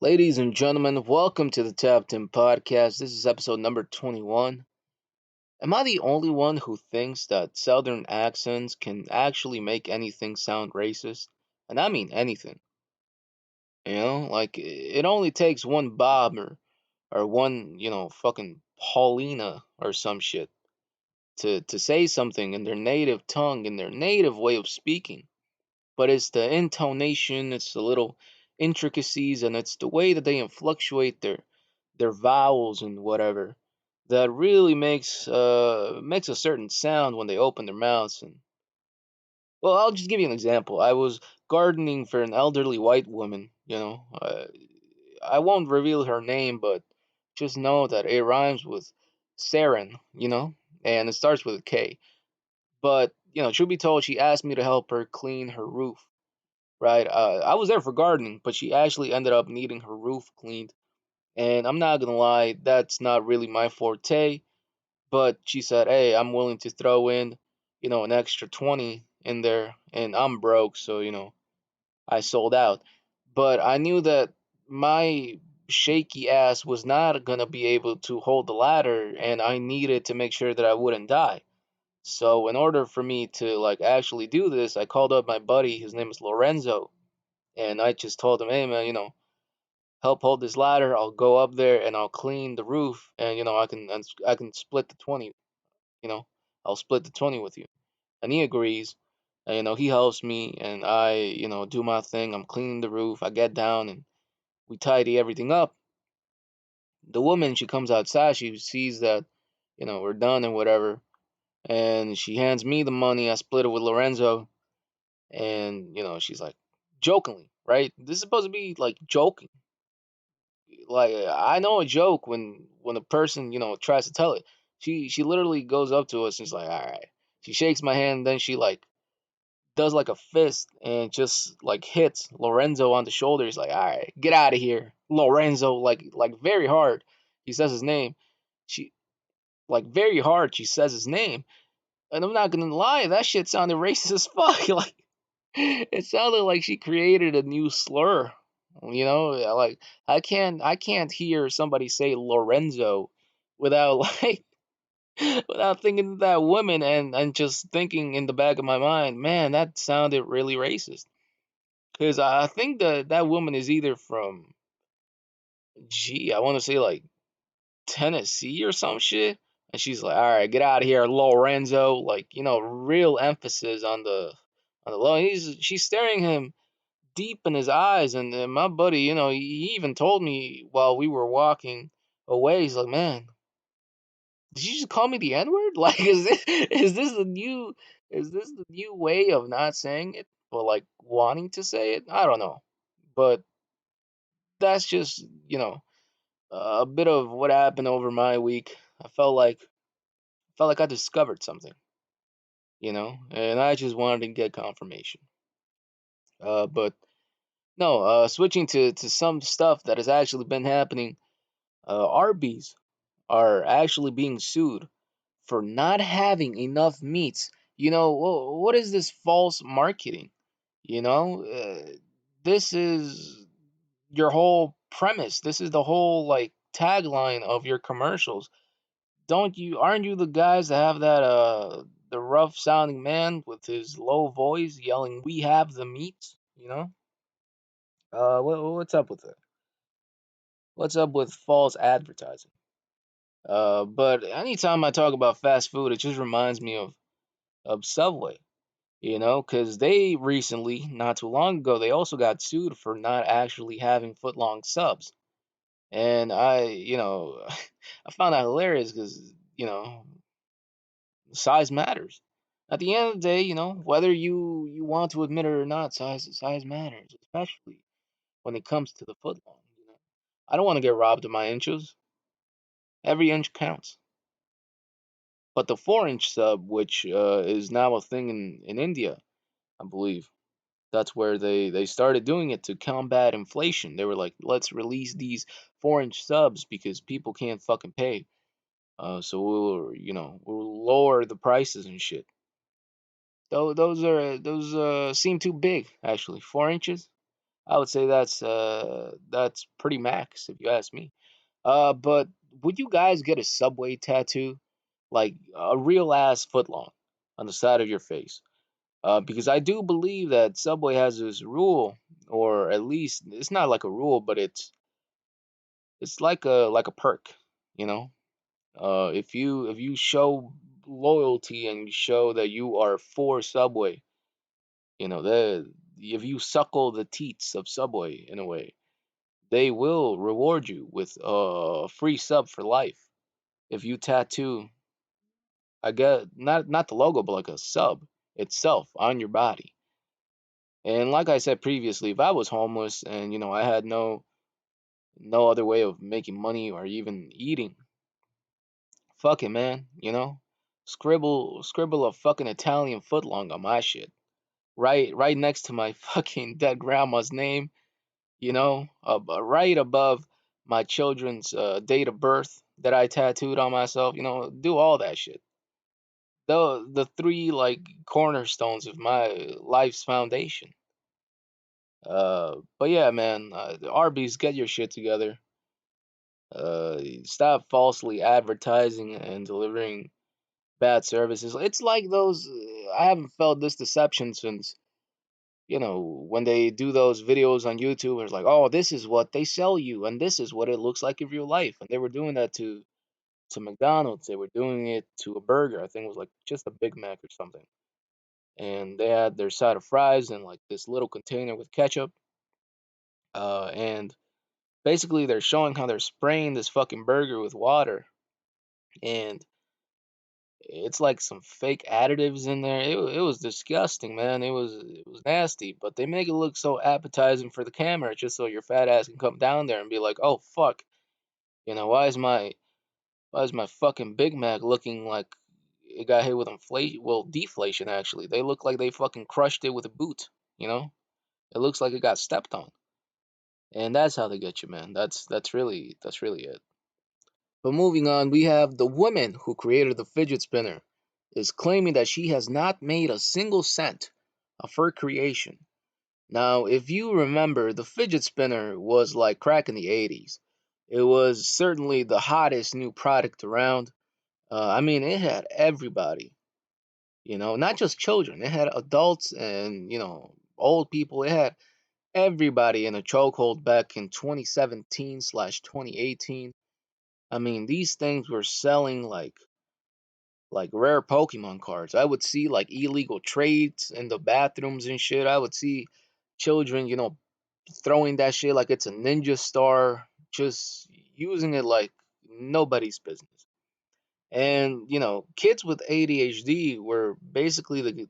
Ladies and gentlemen, welcome to the Top 10 podcast. This is episode number 21. Am I the only one who thinks that Southern accents can actually make anything sound racist? And I mean anything. Like it only takes one Bob or one, fucking Paulina or some shit to say something in their native tongue, in their native way of speaking. But it's the intonation, it's the little intricacies, and it's the way that they fluctuate their vowels and whatever that really makes a certain sound when they open their mouths. And well, I'll just give you an example. I was gardening for an elderly white woman. I won't reveal her name, but just know that it rhymes with Saren. And it starts with a K. But truth be told, she asked me to help her clean her roof. Right? I was there for gardening, but she actually ended up needing her roof cleaned. And I'm not gonna lie, that's not really my forte. But she said, "Hey, I'm willing to throw in, an extra 20 in there, and I'm broke, so I sold out." But I knew that my shaky ass was not gonna be able to hold the ladder, and I needed to make sure that I wouldn't die. So in order for me to like actually do this, I called up my buddy. His name is Lorenzo, and I just told him, "Hey man, help hold this ladder. I'll go up there and I'll clean the roof, and I can split the 20. You know, I'll split the 20 with you." And he agrees. And he helps me, and I do my thing. I'm cleaning the roof. I get down and we tidy everything up. The woman, she comes outside. She sees that we're done and whatever, and she hands me the money. I split it with Lorenzo, and she's like, jokingly, right? This is supposed to be like joking. Like I know a joke when a person tries to tell it. She literally goes up to us and she's like, all right. She shakes my hand, then she like does like a fist and just like hits Lorenzo on the shoulder. He's like, all right, get out of here, Lorenzo. Like very hard. He says his name. She like very hard. She says his name, and I'm not gonna lie, that shit sounded racist as fuck. Like it sounded like she created a new slur. Like I can't hear somebody say Lorenzo without like without thinking of that woman and just thinking in the back of my mind, man, that sounded really racist. Cause I think that woman is either from I want to say like Tennessee or some shit. And she's like, all right, get out of here, Lorenzo. Like, real emphasis on the low. She's staring him deep in his eyes. And then my buddy, he even told me while we were walking away, he's like, man, did you just call me the N word? Like, is this the new way of not saying it, but like wanting to say it? I don't know, but that's just a bit of what happened over my week. I felt like I discovered something, and I just wanted to get confirmation. But no, switching to some stuff that has actually been happening. Arby's are actually being sued for not having enough meats. What is this false marketing? You know, this is your whole premise. This is the whole like tagline of your commercials. Aren't you the guys that have that the rough sounding man with his low voice yelling, "We have the meat," what's up with it? What's up with false advertising? But anytime I talk about fast food, it just reminds me of Subway. Because they recently, not too long ago, they also got sued for not actually having foot-long subs. And I found that hilarious because, size matters. At the end of the day, whether you want to admit it or not, size matters, especially when it comes to the footlong. I don't want to get robbed of my inches. Every inch counts. But the 4-inch sub, which is now a thing in India, I believe. That's where they started doing it to combat inflation. They were like, let's release these 4-inch subs because people can't fucking pay. So we'll lower the prices and shit. Though those seem too big actually. 4 inches. I would say that's pretty max if you ask me. But would you guys get a Subway tattoo, like a real ass foot long, on the side of your face? Because I do believe that Subway has this rule, or at least it's not like a rule, but it's like a perk, you know. If you show loyalty and you show that you are for Subway, the if you suckle the teats of Subway in a way, they will reward you with a free sub for life if you tattoo, I get not the logo, but like a sub itself on your body. And like I said previously, if I was homeless and I had no other way of making money or even eating, fuck it, man. Scribble a fucking Italian footlong on my shit, right next to my fucking dead grandma's name. Right above my children's date of birth that I tattooed on myself. Do all that shit. The three like cornerstones of my life's foundation. But yeah, man, Arby's, get your shit together. Stop falsely advertising and delivering bad services. It's like those. I haven't felt this deception since when they do those videos on YouTube. It's like, oh, this is what they sell you, and this is what it looks like in real life. And they were doing that to McDonald's. They were doing it to a burger. I think it was like just a Big Mac or something. And they had their side of fries in like this little container with ketchup. And basically they're showing how they're spraying this fucking burger with water, and it's like some fake additives in there. It was disgusting, man. It was nasty, but they make it look so appetizing for the camera, just so your fat ass can come down there and be like, oh fuck, why is my fucking Big Mac looking like it got hit with inflation? Well, deflation actually. They look like they fucking crushed it with a boot. You know, it looks like it got stepped on. And that's how they get you, man. That's really it. But moving on, we have the woman who created the fidget spinner is claiming that she has not made a single cent of her creation. Now, if you remember, the fidget spinner was like crack in the 80s. It was certainly the hottest new product around. I mean, it had everybody, not just children. It had adults and, old people. It had everybody in a chokehold back in 2017/2018. I mean, these things were selling like rare Pokemon cards. I would see like illegal trades in the bathrooms and shit. I would see children, throwing that shit like it's a ninja star, just using it like nobody's business. And, kids with ADHD were basically the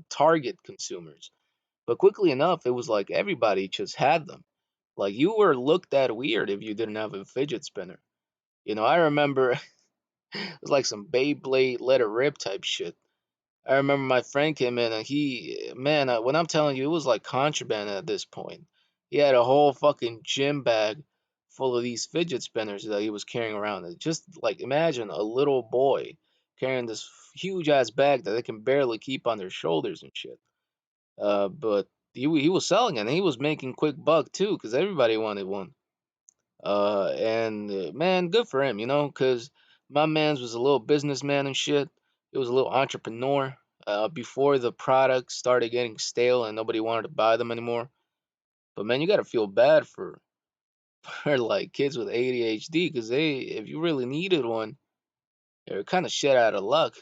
target consumers. But quickly enough, it was like everybody just had them. Like you were looked at weird if you didn't have a fidget spinner. I remember it was like some Beyblade let it rip type shit. I remember my friend came in and man, when I'm telling you, it was like contraband at this point. He had a whole fucking gym bag full of these fidget spinners that he was carrying around. It's just like imagine a little boy carrying this huge ass bag that they can barely keep on their shoulders and shit. But he was selling it and he was making quick buck too, because everybody wanted one. And man, good for him, because my man's was a little businessman and shit. He was a little entrepreneur. Before the products started getting stale and nobody wanted to buy them anymore. But man, you gotta feel bad for for like kids with ADHD, because if you really needed one, they were kind of shit out of luck.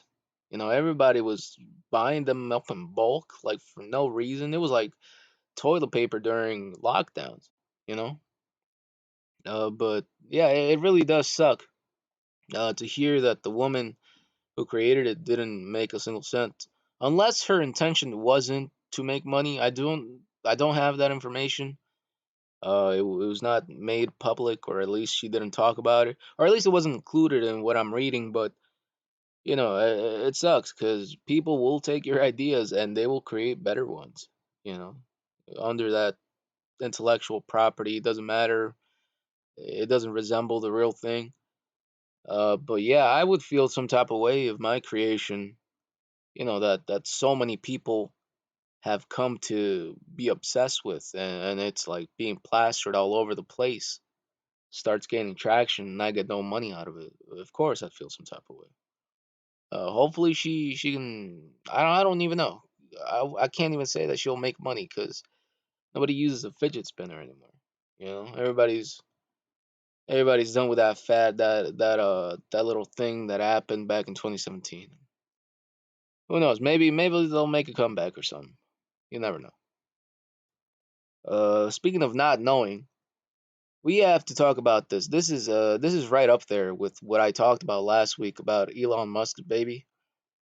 Everybody was buying them up in bulk, like for no reason. It was like toilet paper during lockdowns, you know. But yeah, it really does suck to hear that the woman who created it didn't make a single cent, unless her intention wasn't to make money. I don't have that information. It was not made public, or at least she didn't talk about it, or at least it wasn't included in what I'm reading. But it sucks because people will take your ideas and they will create better ones. You know, under that intellectual property, it doesn't matter. It doesn't resemble the real thing. But yeah, I would feel some type of way if my creation, that so many people have come to be obsessed with, and it's like being plastered all over the place, starts gaining traction, and I get no money out of it. Of course, I feel some type of way. Hopefully, she can. I don't even know. I can't even say that she'll make money because nobody uses a fidget spinner anymore. You know, everybody's done with that fad, that little thing that happened back in 2017. Who knows? Maybe they'll make a comeback or something. You never know. Speaking of not knowing, we have to talk about this. This is right up there with what I talked about last week about Elon Musk's baby.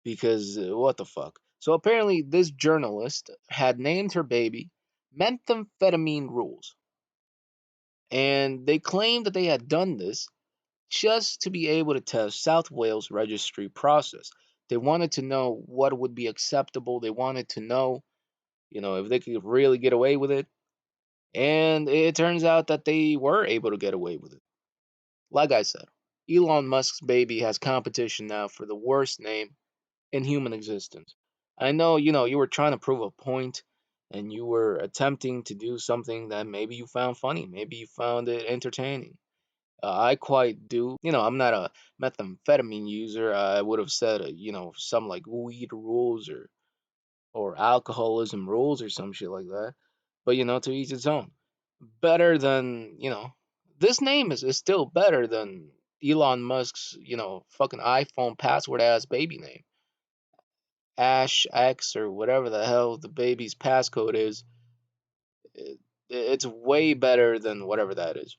Because what the fuck? So apparently, this journalist had named her baby Methamphetamine Rules, and they claimed that they had done this just to be able to test South Wales registry process. They wanted to know what would be acceptable. They wanted to know, if they could really get away with it. And it turns out that they were able to get away with it. Like I said, Elon Musk's baby has competition now for the worst name in human existence. I know, you were trying to prove a point and you were attempting to do something that maybe you found funny, maybe you found it entertaining. I quite do. I'm not a methamphetamine user. I would have said, some like weed rules or alcoholism rules or some shit like that. But to each its own. Better than, this name is still better than Elon Musk's, fucking iPhone password ass baby name. Ash X or whatever the hell the baby's passcode is. It's way better than whatever that is.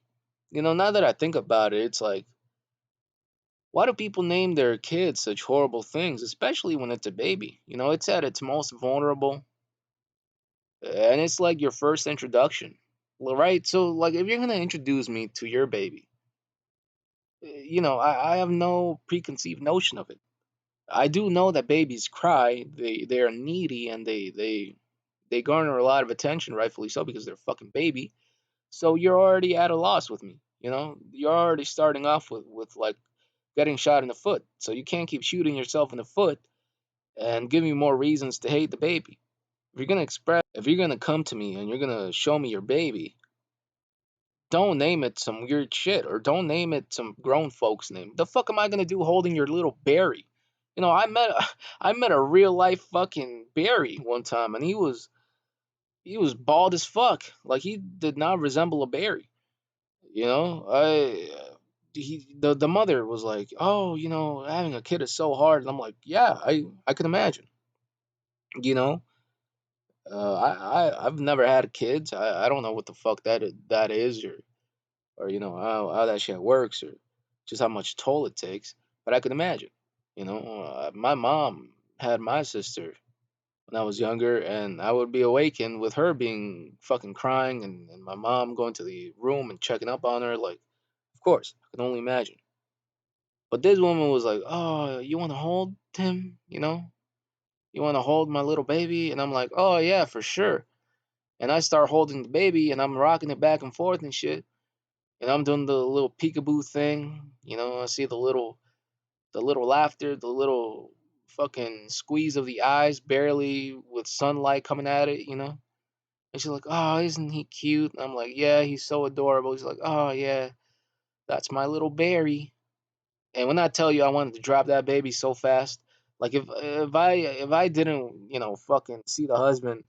Now that I think about it, it's like, why do people name their kids such horrible things, especially when it's a baby? It's at its most vulnerable, and it's like your first introduction. Well, right? So, like, if you're gonna introduce me to your baby, I have no preconceived notion of it. I do know that babies cry, they are needy, and they garner a lot of attention, rightfully so, because they're a fucking baby. So you're already at a loss with me. You're already starting off with like getting shot in the foot. So you can't keep shooting yourself in the foot and give me more reasons to hate the baby. If you're gonna come to me and you're gonna show me your baby, don't name it some weird shit or don't name it some grown folks name. The fuck am I gonna do holding your little Barry? I met I met a real life fucking Barry one time, and he was bald as fuck. Like he did not resemble a Barry. The mother was like, "Oh, having a kid is so hard." And I'm like, "Yeah, I can imagine." You know, I've never had kids. I don't know what the fuck that is, or how that shit works, or just how much toll it takes. But I can imagine. My mom had my sister when I was younger, and I would be awakened with her being fucking crying, and my mom going to the room and checking up on her. Like, of course, I can only imagine. But this woman was like, "Oh, you want to hold him? You want to hold my little baby?" And I'm like, "Oh yeah, for sure." And I start holding the baby, and I'm rocking it back and forth and shit. And I'm doing the little peekaboo thing. I see the little laughter, the little fucking squeeze of the eyes, barely with sunlight coming at it. And she's like, "Oh, isn't he cute?" And I'm like, "Yeah, he's so adorable." She's like, "Oh yeah, that's my little Barry." And when I tell you I wanted to drop that baby so fast, like if I didn't, fucking see the husband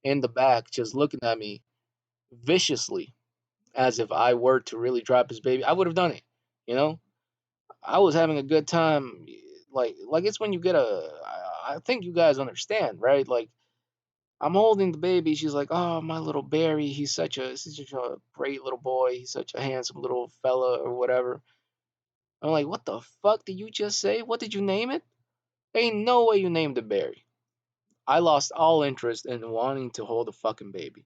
in the back just looking at me viciously as if I were to really drop his baby, I would have done it. You know, I was having a good time. Like it's when you get I think you guys understand, right? Like I'm holding the baby. She's like, "Oh, my little Barry. He's such a great little boy. He's such a handsome little fella, or whatever." I'm like, "What the fuck did you just say? What did you name it?" Ain't no way you named it Barry. I lost all interest in wanting to hold a fucking baby.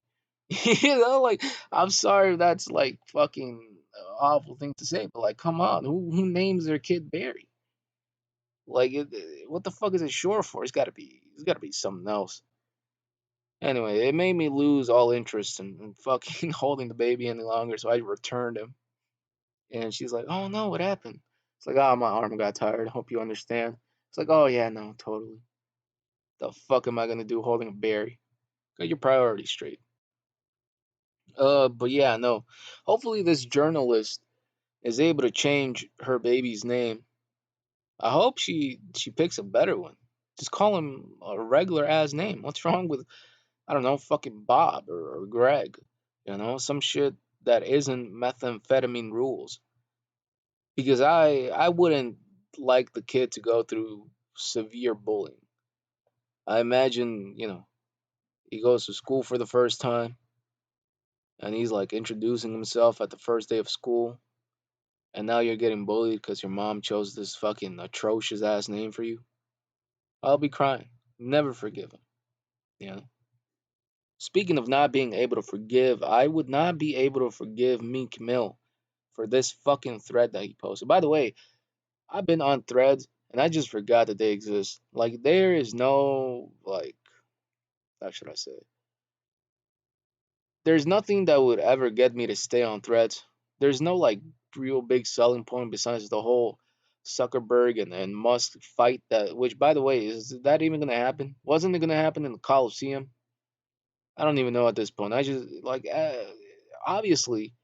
Like, I'm sorry if that's like fucking awful thing to say, but like, come on, who names their kid Barry? Like, what the fuck is it short for? It's got to be something else. Anyway, it made me lose all interest in fucking holding the baby any longer, so I returned him. And she's like, "Oh no, what happened?" It's like, "Oh, my arm got tired. Hope you understand." It's like, "Oh yeah, no, totally. The fuck am I gonna do holding a berry?" Get your priorities straight. But yeah, no. Hopefully, this journalist is able to change her baby's name. I hope she picks a better one. Just call him a regular ass name. What's wrong with, I don't know, fucking Bob or Greg? You know, some shit that isn't methamphetamine rules. Because I wouldn't like the kid to go through severe bullying. I imagine, he goes to school for the first time and he's like introducing himself at the first day of school, and now you're getting bullied because your mom chose this fucking atrocious ass name for you. I'll be crying. Never forgive him. You know. Speaking of not being able to forgive, I would not be able to forgive Meek Mill for this fucking thread that he posted. By the way, I've been on threads and I just forgot that they exist. Like there is no like, how should I say? There's nothing that would ever get me to stay on threads. There's no like real big selling point besides the whole Zuckerberg and Musk fight, that which by the way, is that even gonna happen? Wasn't it gonna happen in the Coliseum? I don't even know at this point. I just like obviously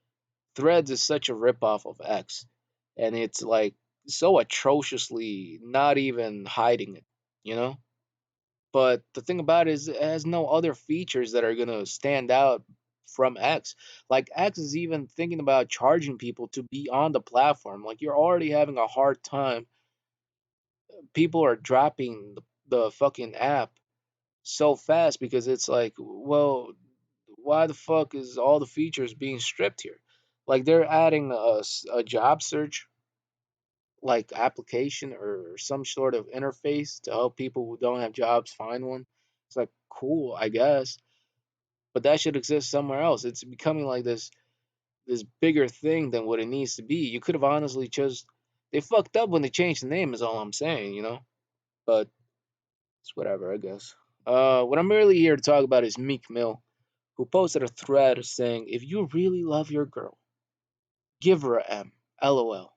Threads is such a ripoff of X, and it's like so atrociously not even hiding it, you know. But the thing about it is, it has no other features that are gonna stand out from X. Like X is even thinking about charging people to be on the platform. Like you're already having a hard time. People are dropping the fucking app so fast because it's like, well, why the fuck is all the features being stripped here? Like they're adding a job search like application or some sort of interface to help people who don't have jobs find one. It's like cool, I guess, but that should exist somewhere else. It's becoming like this bigger thing than what it needs to be. You could have honestly just they fucked up when they changed the name is all I'm saying, you know? But it's whatever, I guess. What I'm really here to talk about is Meek Mill, who posted a thread saying, "If you really love your girl, give her a M. LOL."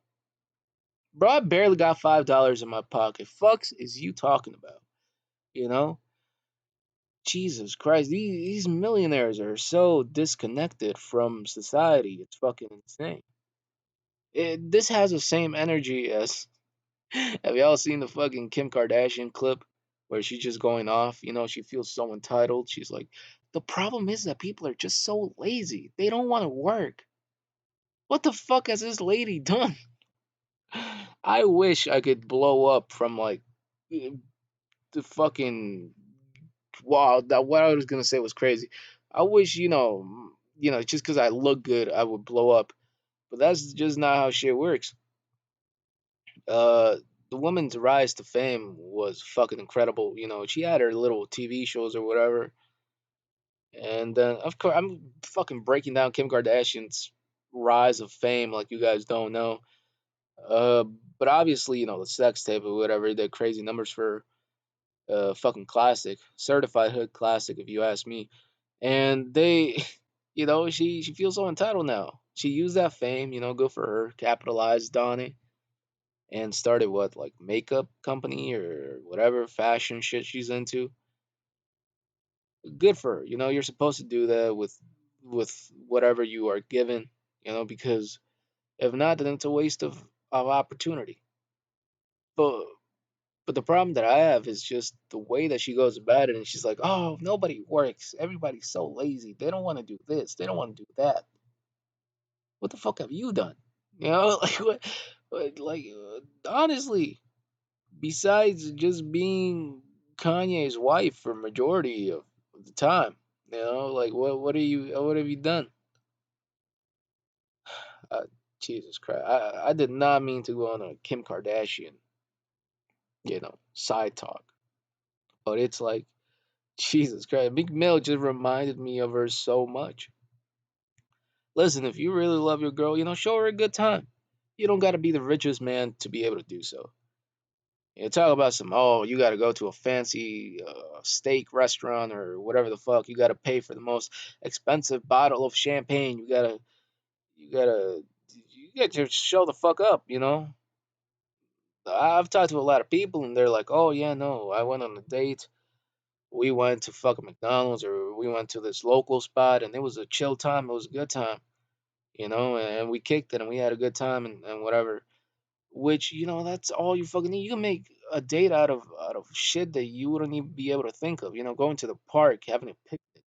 Bro, I barely got $5 in my pocket. Fucks is you talking about? You know? Jesus Christ, these millionaires are so disconnected from society. It's fucking insane. This has the same energy as. Have y'all seen the fucking Kim Kardashian clip where she's just going off? You know, she feels so entitled. She's like, the problem is that people are just so lazy. They don't want to work. What the fuck has this lady done? I wish I could blow up from like the fucking wow. That what I was gonna say was crazy. I wish just because I look good, I would blow up. But that's just not how shit works. Uh, the woman's rise to fame was fucking incredible. You know, she had her little TV shows or whatever, and then of course I'm fucking breaking down Kim Kardashian's rise of fame like you guys don't know. Uh, but obviously, the sex tape or whatever, the crazy numbers for fucking classic, certified hood classic, if you ask me. And they, she feels so entitled now. She used that fame, good for her, capitalized on it, and started what like makeup company or whatever fashion shit she's into. Good for her. You're supposed to do that with whatever you are given, because if not, then it's a waste of opportunity. But But the problem that I have is just the way that she goes about it. And she's like, oh, nobody works. Everybody's so lazy. They don't want to do this. They don't want to do that. What the fuck have you done? Like, honestly, besides just being Kanye's wife for majority of the time, like, what have you done? Uh, Jesus Christ. I did not mean to go on a Kim Kardashian, side talk. But it's like, Jesus Christ, Meek Mill just reminded me of her so much. Listen, if you really love your girl, show her a good time. You don't got to be the richest man to be able to do so. Talk about you got to go to a fancy steak restaurant or whatever the fuck. You got to pay for the most expensive bottle of champagne. You gotta, you got to show the fuck up. I've talked to a lot of people and they're like, oh yeah, no, I went on a date We went to fucking McDonald's or we went to this local spot and it was a chill time. It was a good time, and we kicked it and we had a good time and whatever. Which, that's all you fucking need. You can make a date out of shit that you wouldn't even be able to think of. Going to the park, having a picnic,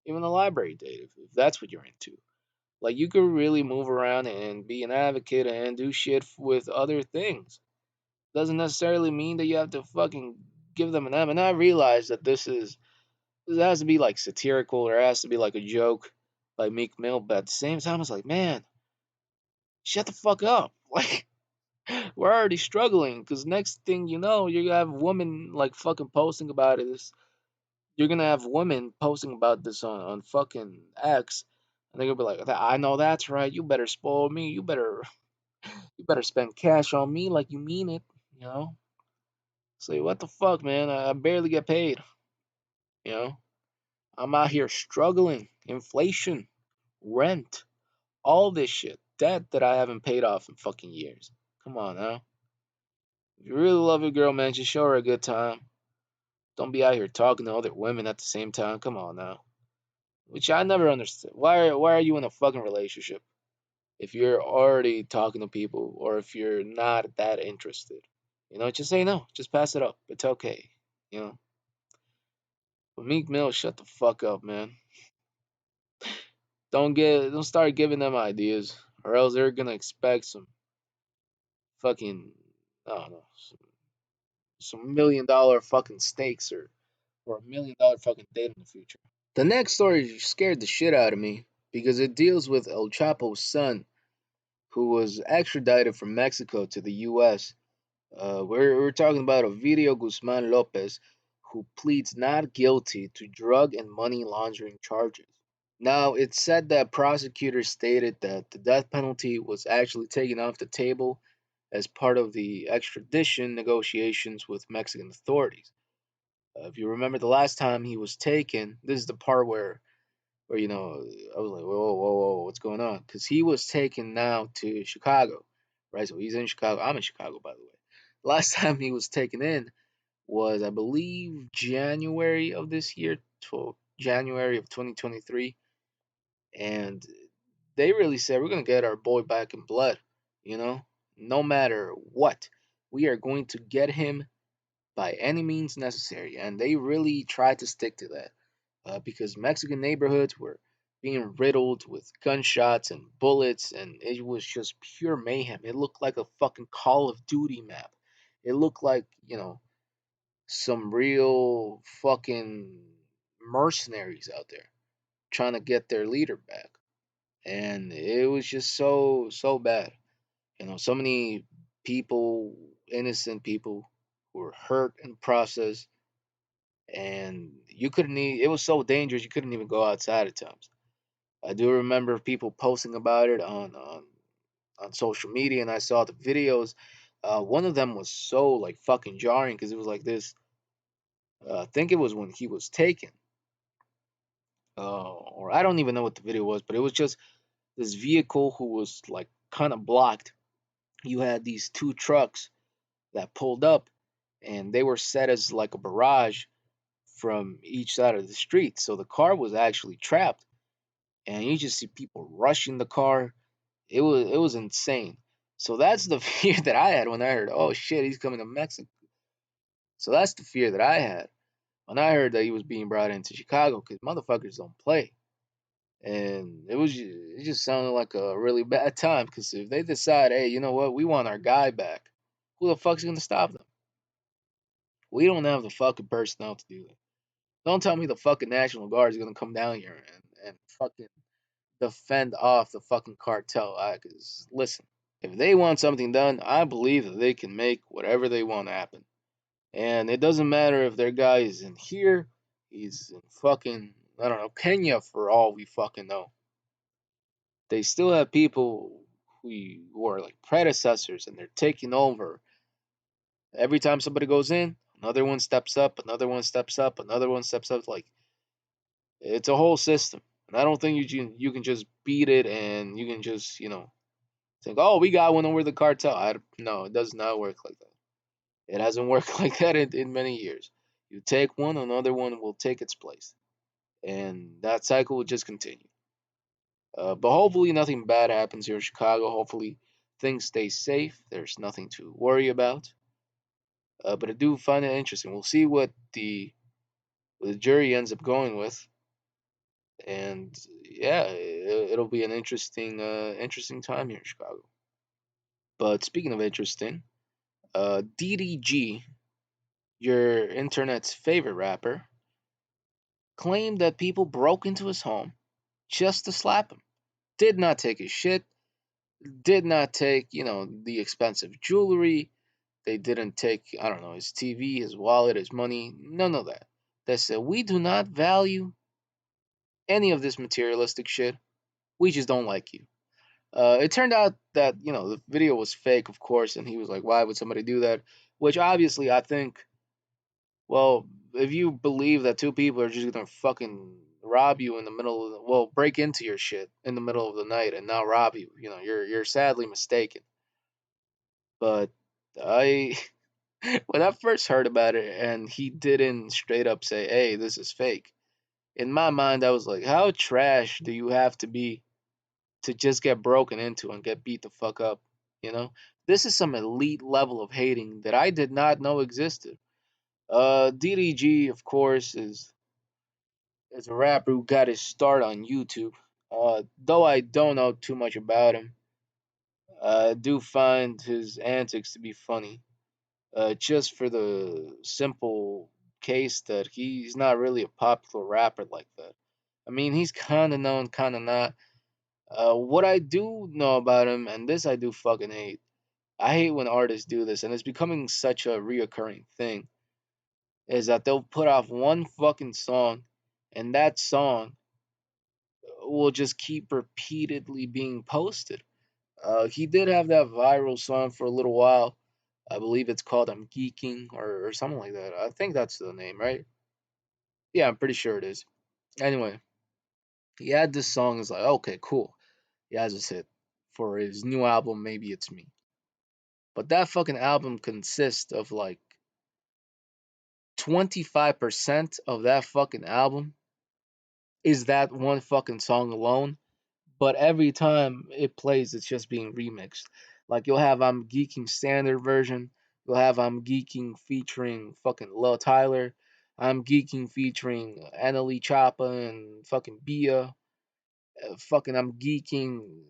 even a library date if that's what you're into. Like you could really move around and be an advocate and do shit with other things. Doesn't necessarily mean that you have to fucking give them an M. And I realize that this has to be like satirical or it has to be like a joke by Meek Mill, but at the same time it's like, man, shut the fuck up. Like we're already struggling because next thing you know, you're gonna have women like fucking posting about it. You're gonna have women posting about this on fucking X, and they're gonna be like, I know that's right. You better spoil me. You better spend cash on me like you mean it. You know. Say what the fuck, man? I barely get paid. You know. I'm out here struggling. Inflation, rent, all this shit. Debt that I haven't paid off in fucking years. Come on now. If you really love your girl, man, just show her a good time. Don't be out here talking to other women at the same time. Come on now. Which I never understood. Why are you in a fucking relationship if you're already talking to people or if you're not that interested? Just say no. Just pass it up. It's okay. You know. But Meek Mill, shut the fuck up, man. Don't start giving them ideas, or else they're gonna expect some fucking I don't know some $1 million fucking stakes or $1 million fucking date in the future. The next story scared the shit out of me because it deals with El Chapo's son, who was extradited from Mexico to the U.S. We're talking about Ovidio Guzman Lopez, who pleads not guilty to drug and money laundering charges. Now, it's said that prosecutors stated that the death penalty was actually taken off the table as part of the extradition negotiations with Mexican authorities. If you remember the last time he was taken, this is the part where I was like, whoa, whoa, whoa, what's going on? Because he was taken now to Chicago, right? So he's in Chicago. I'm in Chicago, by the way. Last time he was taken in was, I believe, January of this year, January of 2023, and they really said we're gonna get our boy back in blood, you know, no matter what, we are going to get him by any means necessary, and they really tried to stick to that because Mexican neighborhoods were being riddled with gunshots and bullets, and it was just pure mayhem. It looked like a fucking Call of Duty map. It looked like, some real fucking mercenaries out there trying to get their leader back. And it was just so bad. So many people, innocent people, who were hurt in the process, and you couldn't. It was so dangerous you couldn't even go outside at times. I do remember people posting about it on social media, and I saw the videos. One of them was so like fucking jarring because it was like this. I think it was when he was taken, or I don't even know what the video was, but it was just this vehicle who was like kind of blocked. You had these two trucks that pulled up, and they were set as like a barrage from each side of the street. So the car was actually trapped, and you just see people rushing the car. It was insane. So that's the fear that I had when I heard, oh shit, he's coming to Mexico. So that's the fear that I had when I heard that he was being brought into Chicago, because motherfuckers don't play. And it just sounded like a really bad time, because if they decide, hey, you know what, we want our guy back, who the fuck's gonna stop them? We don't have the fucking personnel to do that. Don't tell me the fucking National Guard is gonna come down here and fucking defend off the fucking cartel. Cause listen, if they want something done, I believe that they can make whatever they want happen. And it doesn't matter if their guy is in here, he's in fucking, I don't know, Kenya for all we fucking know. They still have people who are like predecessors and they're taking over. Every time somebody goes in, another one steps up, another one steps up, another one steps up. Like it's a whole system. And I don't think you can just beat it and you can just, think, oh, we got one over the cartel. No, it does not work like that. It hasn't worked like that in many years. You take one, another one will take its place, and that cycle will just continue. But hopefully, nothing bad happens here in Chicago. Hopefully, things stay safe. There's nothing to worry about. But I do find it interesting. We'll see what the jury ends up going with, and yeah, it'll be an interesting time here in Chicago. But speaking of interesting, DDG, your internet's favorite rapper, claimed that people broke into his home just to slap him. Did not take his shit. Did not take, the expensive jewelry. They didn't take, I don't know, his TV, his wallet, his money. None of that. They said, we do not value any of this materialistic shit. We just don't like you. It turned out that, the video was fake, of course, and he was like, why would somebody do that? Which obviously I think, well, if you believe that two people are just gonna fucking rob you in the middle of well, break into your shit in the middle of the night and not rob you, you're sadly mistaken. But I when I first heard about it and he didn't straight up say, "Hey, this is fake." In my mind, I was like, "How trash do you have to be to just get broken into and get beat the fuck up?" You know, this is some elite level of hating that I did not know existed. DDG, of course, is a rapper who got his start on YouTube. Though I don't know too much about him, I do find his antics to be funny. Just for the simple case that he's not really a popular rapper like that. I mean, he's kind of known, kind of not. What I do know about him, and this I do fucking hate. I hate when artists do this, and it's becoming such a reoccurring thing. Is that they'll put off one fucking song, and that song will just keep repeatedly being posted. He did have that viral song for a little while. I believe it's called "I'm Geeking" or something like that. I think that's the name, right? Yeah, I'm pretty sure it is. Anyway, he had this song. It's like, okay, cool. He has this hit for his new album. Maybe it's me. But that fucking album consists of like 25% of that fucking album is that one fucking song alone. But every time it plays, it's just being remixed. Like you'll have "I'm Geeking" standard version, you'll have "I'm Geeking" featuring fucking Lil Tyler, "I'm Geeking" featuring Annalie Choppa and fucking Bia, fucking "I'm Geeking,"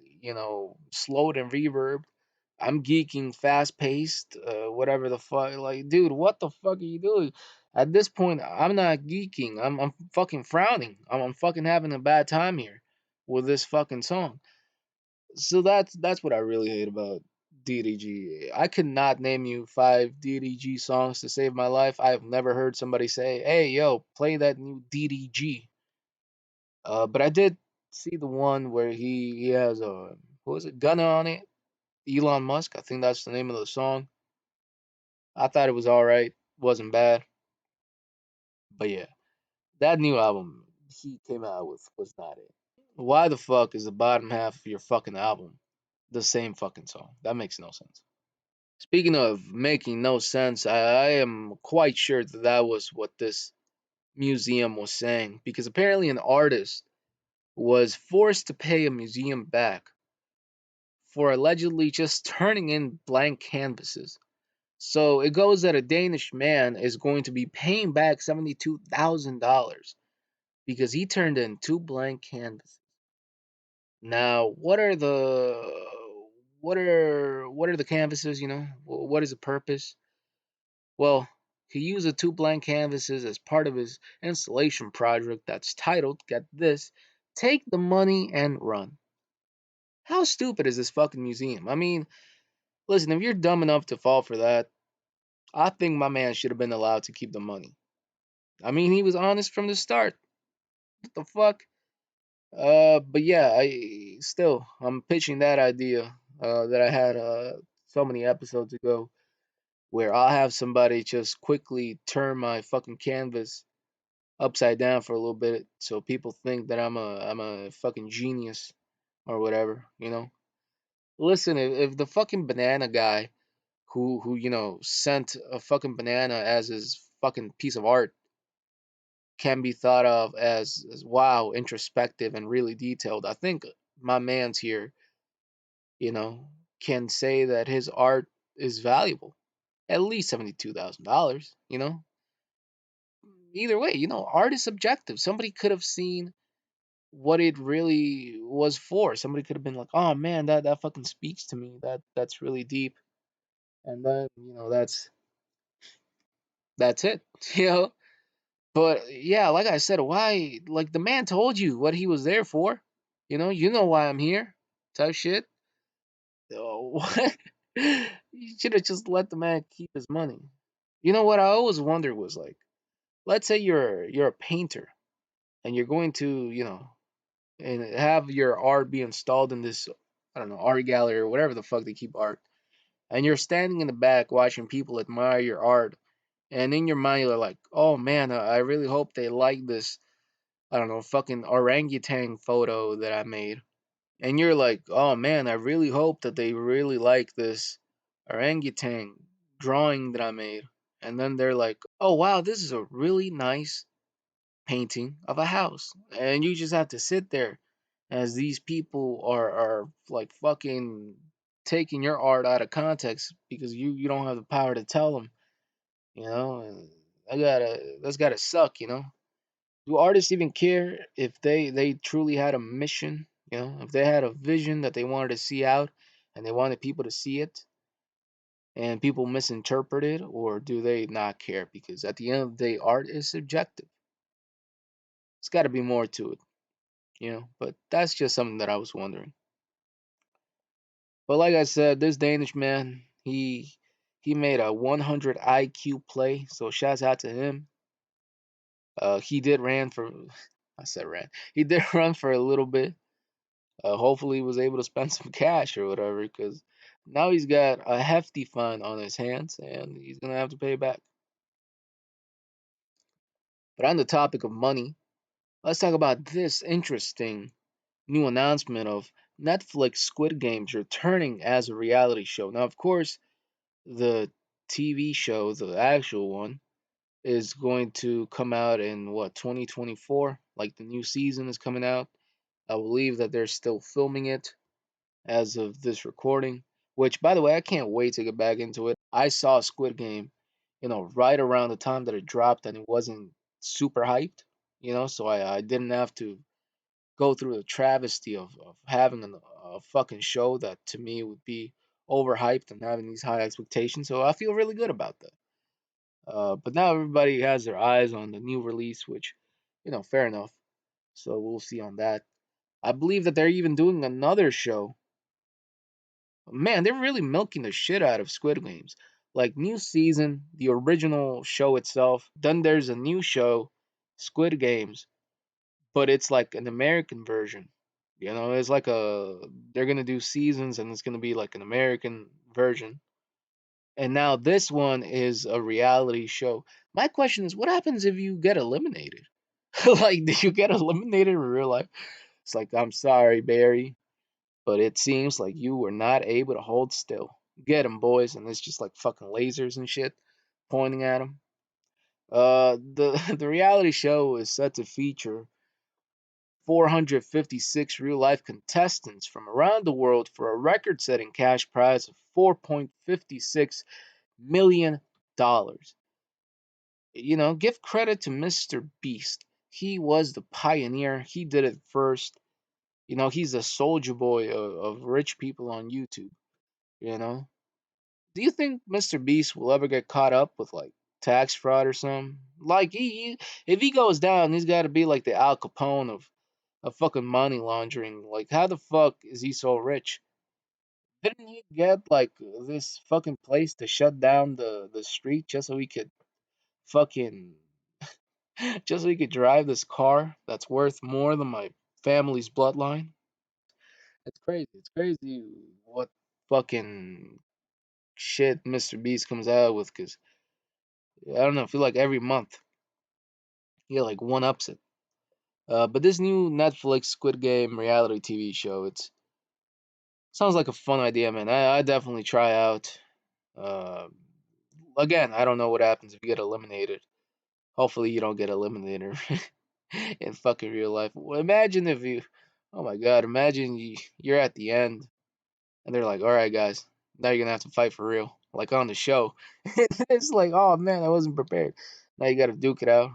slowed and reverb. "I'm Geeking" fast paced, whatever the fuck. Like, dude, what the fuck are you doing? At this point, I'm not geeking. I'm fucking frowning. I'm fucking having a bad time here with this fucking song. So that's what I really hate about DDG. I could not name you 5 DDG songs to save my life. I have never heard somebody say, "Hey, yo, play that new DDG." But I did see the one where he has a what was it, Gunner on it? Elon Musk. I think that's the name of the song. I thought it was all right. Wasn't bad. But yeah, that new album he came out with was not it. Why the fuck is the bottom half of your fucking album the same fucking song? That makes no sense. Speaking of making no sense, I am quite sure that that was what this museum was saying because apparently an artist was forced to pay a museum back for allegedly just turning in blank canvases. So it goes that a Danish man is going to be paying back $72,000 because he turned in two blank canvases. Now, what are the canvases? What is the purpose? Well, he used the two blank canvases as part of his installation project that's titled, get this, "Take the Money and Run." How stupid is this fucking museum? I mean, listen, if you're dumb enough to fall for that, I think my man should have been allowed to keep the money. I mean, he was honest from the start. What the fuck? But yeah, I'm pitching that idea that I had so many episodes ago, where I'll have somebody just quickly turn my fucking canvas upside down for a little bit, so people think that I'm a fucking genius or whatever. Listen, if the fucking banana guy who sent a fucking banana as his fucking piece of art can be thought of as wow, introspective and really detailed. I think my man's here, you know, can say that his art is valuable. At least $72,000, you know? Either way, art is subjective. Somebody could have seen what it really was for. Somebody could have been like, "Oh man, that fucking speaks to me. That's really deep." And then, that's it. You know? But yeah, like I said, why like the man told you what he was there for. You know why I'm here. Type shit. Oh, what? You should have just let the man keep his money. You know what I always wondered was like, let's say you're a painter and you're going to, and have your art be installed in this, I don't know, art gallery or whatever the fuck they keep art. And you're standing in the back watching people admire your art. And in your mind, you're like, oh man, I really hope they like this, I don't know, fucking orangutan photo that I made. And you're like, oh man, I really hope that they really like this orangutan drawing that I made. And then they're like, oh wow, this is a really nice painting of a house. And you just have to sit there as these people are like fucking taking your art out of context because you don't have the power to tell them, and that's gotta suck, Do artists even care if they truly had a mission, if they had a vision that they wanted to see out and they wanted people to see it and people misinterpret it, or do they not care? Because at the end of the day, art is subjective. It's got to be more to it, But that's just something that I was wondering. But like I said, this Danish man, he made a 100 IQ play, so shouts out to him. He did ran for, I said ran. He did run for a little bit. Hopefully, he was able to spend some cash or whatever, because now he's got a hefty fine on his hands, and he's gonna have to pay it back. But on the topic of money, let's talk about this interesting new announcement of Netflix Squid Games returning as a reality show. Now, of course, the TV show, the actual one, is going to come out in what, 2024? Like the new season is coming out. I believe that they're still filming it as of this recording, which, by the way, I can't wait to get back into it. I saw Squid Game, right around the time that it dropped, and it wasn't super hyped, so I didn't have to go through the travesty of having a fucking show that to me would be overhyped and having these high expectations. So I feel really good about that. But now everybody has their eyes on the new release, which, fair enough. So we'll see on that. I believe that they're even doing another show. Man, they're really milking the shit out of Squid Games. Like new season, the original show itself. Then there's a new show, Squid Games, but it's like an American version. It's like they're gonna do seasons and it's gonna be like an American version. And now this one is a reality show. My question is, what happens if you get eliminated? Like, did you get eliminated in real life? It's like, I'm sorry, Barry, but it seems like you were not able to hold still. Get him, boys, and it's just like fucking lasers and shit pointing at him. The the reality show is set to feature 456 real life contestants from around the world for a record setting cash prize of $4.56 million. Give credit to Mr. Beast. He was the pioneer, he did it first. He's a soldier boy of rich people on YouTube. You know, do you think Mr. Beast will ever get caught up with like tax fraud or something? Like, if he goes down, he's got to be like the Al Capone of fucking money laundering. Like, how the fuck is he so rich? Didn't he get like this fucking place to shut down the street just so he could fucking just so he could drive this car that's worth more than my family's bloodline? It's crazy. It's crazy what fucking shit Mr. Beast comes out with, because I don't know, I feel like every month he like one ups it. But this new Netflix Squid Game reality TV show, it sounds like a fun idea, man. I definitely try out. Uh, Again, I don't know what happens if you get eliminated. Hopefully you don't get eliminated in fucking real life. Well, imagine if you, oh my god, imagine you're at the end and they're like, all right, guys, now you're gonna have to fight for real, like on the show. It's like, oh man, I wasn't prepared. Now you gotta duke it out.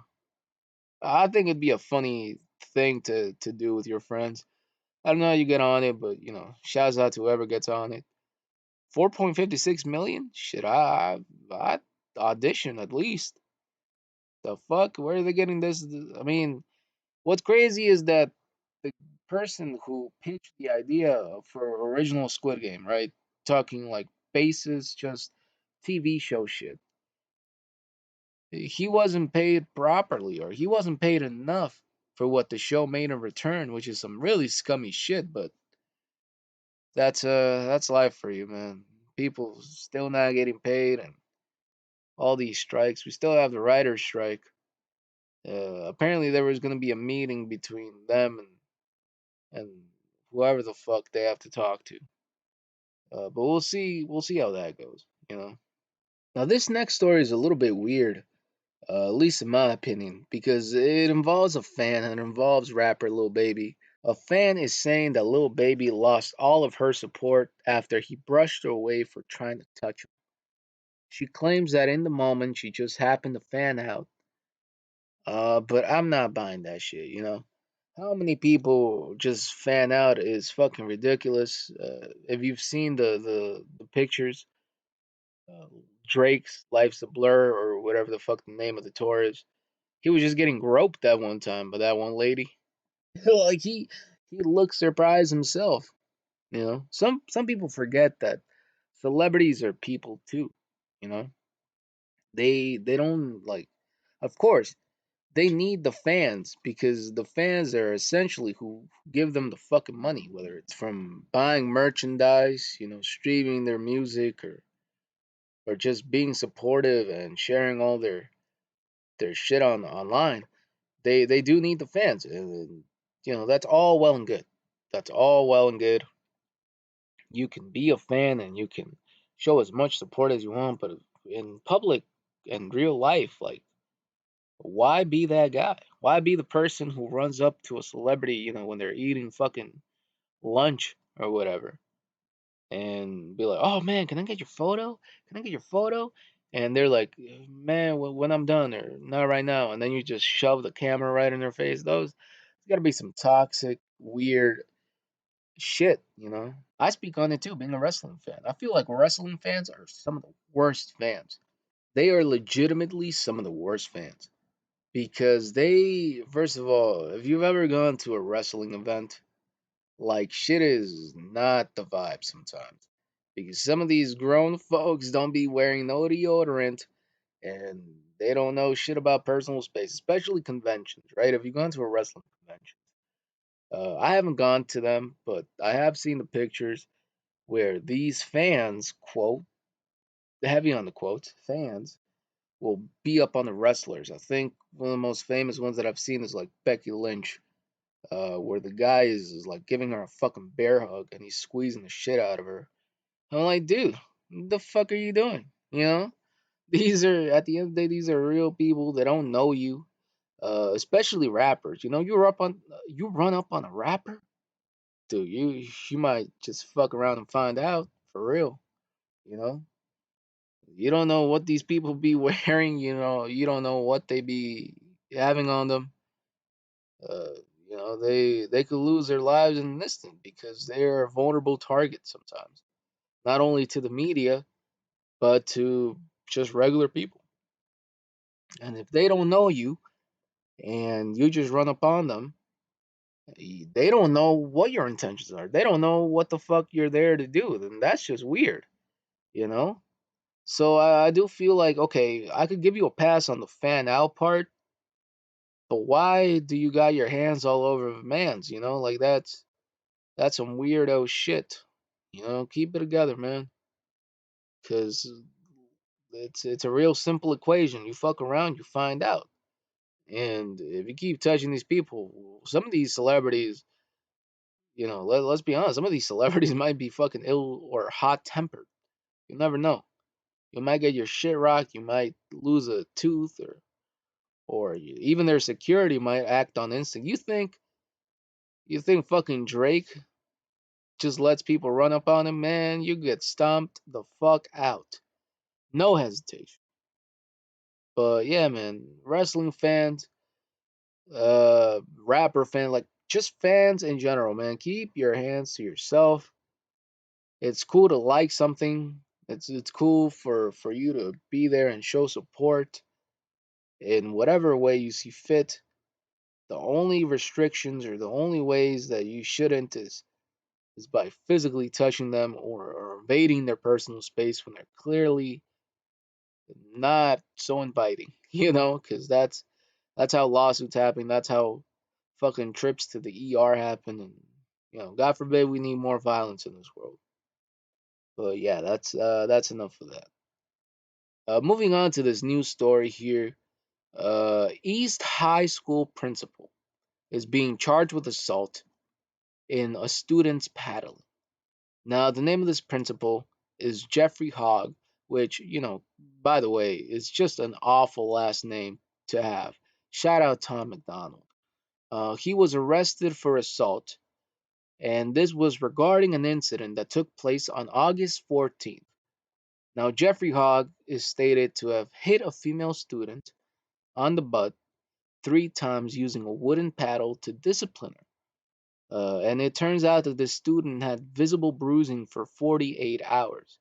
I think it'd be a funny thing to do with your friends. I don't know how you get on it, but shouts out to whoever gets on it. 4.56 million? Shit, I audition at least. The fuck? Where are they getting this? I mean, what's crazy is that the person who pitched the idea for original Squid Game, right? Talking like basis, just TV show shit. He wasn't paid properly, or he wasn't paid enough for what the show made in return, which is some really scummy shit. But that's life for you, man. People still not getting paid, and all these strikes. We still have the writers' strike. Apparently, there was gonna be a meeting between them and whoever the fuck they have to talk to. But we'll see. We'll see how that goes. Now, this next story is a little bit weird, at least in my opinion, because it involves a fan and it involves rapper Lil Baby. A fan is saying that Lil Baby lost all of her support after he brushed her away for trying to touch her. She claims that in the moment she just happened to fan out. But I'm not buying that shit. How many people just fan out is fucking ridiculous. If you've seen the pictures, uh, Drake's Life's a Blur or whatever the fuck the name of the tour is, he was just getting groped that one time by that one lady. Like he looked surprised himself. Some people forget that celebrities are people too. You know, they don't like. Of course, they need the fans because the fans are essentially who give them the fucking money, whether it's from buying merchandise, streaming their music, or just being supportive and sharing all their shit online. They do need the fans, and that's all well and good. That's all well and good. You can be a fan and you can show as much support as you want, but in public and real life, like, why be that guy? Why be the person who runs up to a celebrity, when they're eating fucking lunch or whatever, and be like, "Oh man, can I get your photo? Can I get your photo?" And they're like, "Man, when I'm done, or not right now." And then you just shove the camera right in their face. There's got to be some toxic, weird shit. I speak on it too, being a wrestling fan. I feel like wrestling fans are some of the worst fans. They are legitimately some of the worst fans because first of all, if you've ever gone to a wrestling event, like, shit is not the vibe sometimes. Because some of these grown folks don't be wearing no deodorant and they don't know shit about personal space, especially conventions, right? If you go into a wrestling convention, I haven't gone to them, but I have seen the pictures where these fans, quote, heavy on the quotes, fans, will be up on the wrestlers. I think one of the most famous ones that I've seen is like Becky Lynch, where the guy is like giving her a fucking bear hug and he's squeezing the shit out of her. I'm like, dude, what the fuck are you doing? These are, at the end of the day, these are real people that don't know you, especially rappers. You run up on a rapper, dude. You might just fuck around and find out for real. You know, you don't know what these people be wearing. You don't know what they be having on them. Uh, they could lose their lives in an instant because they're a vulnerable target sometimes, not only to the media but to just regular people. And if they don't know you and you just run up on them, they don't know what your intentions are. They don't know what the fuck you're there to do. Then that's just weird, you know? So I do feel like, okay, I could give you a pass on the fan out part, but why do you got your hands all over a man's, Like, that's some weirdo shit. Keep it together, man. Cause it's a real simple equation. You fuck around, you find out. And if you keep touching these people, some of these celebrities, let's be honest, some of these celebrities might be fucking ill or hot tempered. You never know. You might get your shit rocked. You might lose a tooth, or or even their security might act on instinct. You think fucking Drake just lets people run up on him, man? You get stomped the fuck out. No hesitation. But yeah, man, wrestling fans, rapper fan, like just fans in general, man, keep your hands to yourself. It's cool to like something. It's cool for you to be there and show support in whatever way you see fit. The only restrictions or the only ways that you shouldn't is by physically touching them or invading their personal space when they're clearly not so inviting, because that's how lawsuits happen. That's how fucking trips to the ER happen, and God forbid we need more violence in this world. But yeah, that's enough of that. Moving on to this news story here. East High School principal is being charged with assault in a student's paddling. Now, the name of this principal is Jeffrey Hogg, which, by the way, is just an awful last name to have. Shout out Tom McDonald. He was arrested for assault, and this was regarding an incident that took place on August 14th. Now, Jeffrey Hogg is stated to have hit a female student on the butt 3 times using a wooden paddle to discipline her. And it turns out that this student had visible bruising for 48 hours.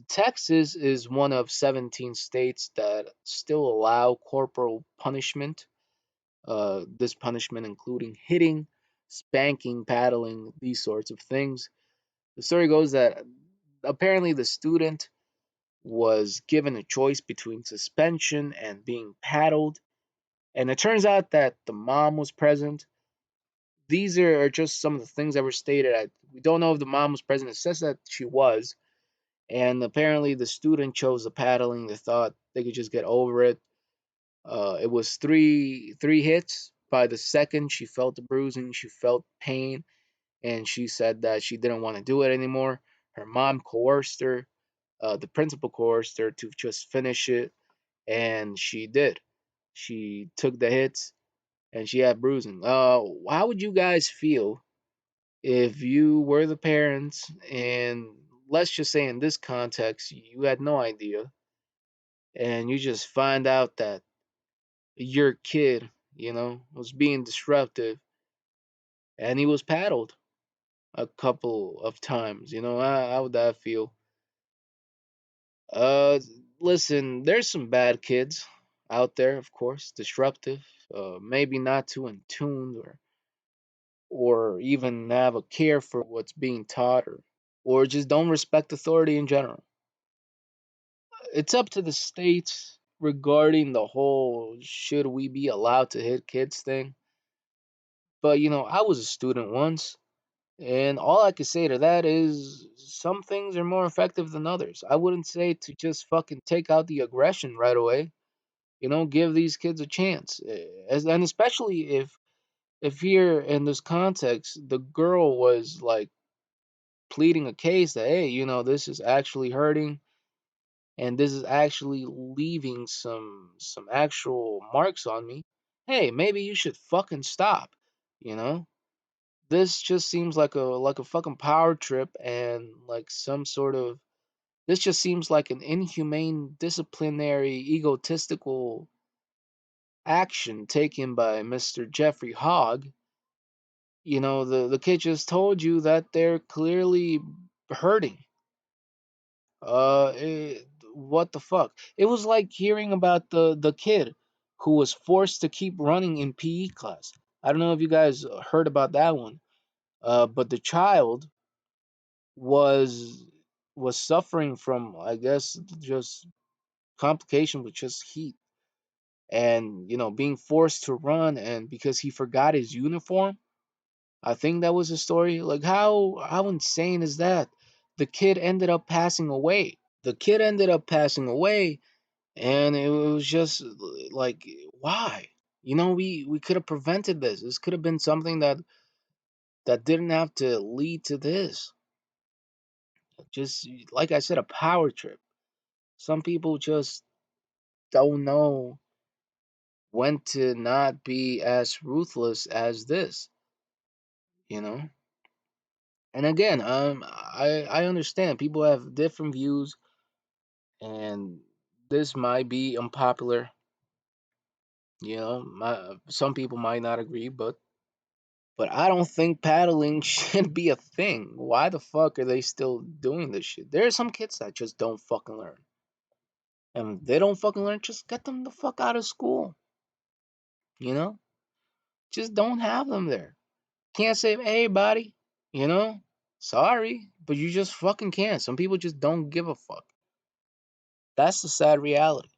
Texas is one of 17 states that still allow corporal punishment. This punishment including hitting, spanking, paddling, these sorts of things. The story goes that apparently the student was given a choice between suspension and being paddled. And it turns out that the mom was present. These are just some of the things that were stated. We don't know if the mom was present. It says that she was. And apparently the student chose the paddling. They thought they could just get over it. It was three hits. By the second, she felt the bruising. She felt pain. And she said that she didn't want to do it anymore. Her mom coerced her. The principal coerced her to just finish it. And she did. She took the hits and she had bruising. How would you guys feel if you were the parents and let's just say in this context you had no idea and you just find out that your kid, was being disruptive and he was paddled a couple of times, how would that feel? Uh Listen, there's some bad kids out there, of course, disruptive, maybe not too in tune or even have a care for what's being taught or just don't respect authority in general. It's up to the states regarding the whole should we be allowed to hit kids thing. But I was a student once, and all I could say to that is some things are more effective than others. I wouldn't say to just fucking take out the aggression right away. Give these kids a chance. And especially if here in this context the girl was like pleading a case that hey, this is actually hurting and this is actually leaving some actual marks on me. Hey, maybe you should fucking stop. You know, this just seems like a fucking power trip and like some sort of. This just seems like an inhumane, disciplinary, egotistical action taken by Mr. Jeffrey Hogg. The kid just told you that they're clearly hurting. What the fuck? It was like hearing about the kid who was forced to keep running in PE class. I don't know if you guys heard about that one. But the child was was suffering from, I guess, just complication with just heat and being forced to run and because he forgot his uniform. I think that was the story. Like how insane is that? The kid ended up passing away. The kid ended up passing away, and it was just like, why? We could have prevented this. This could have been something that didn't have to lead to this. Just like I said, a power trip. Some people just don't know when to not be as ruthless as this, you know? And again, I understand people have different views, and this might be unpopular. Some people might not agree, but I don't think paddling should be a thing. Why the fuck are they still doing this shit? There are some kids that just don't fucking learn. And if they don't fucking learn, just get them the fuck out of school. You know? Just don't have them there. Can't save everybody. You know? Sorry, but you just fucking can't. Some people just don't give a fuck. That's the sad reality.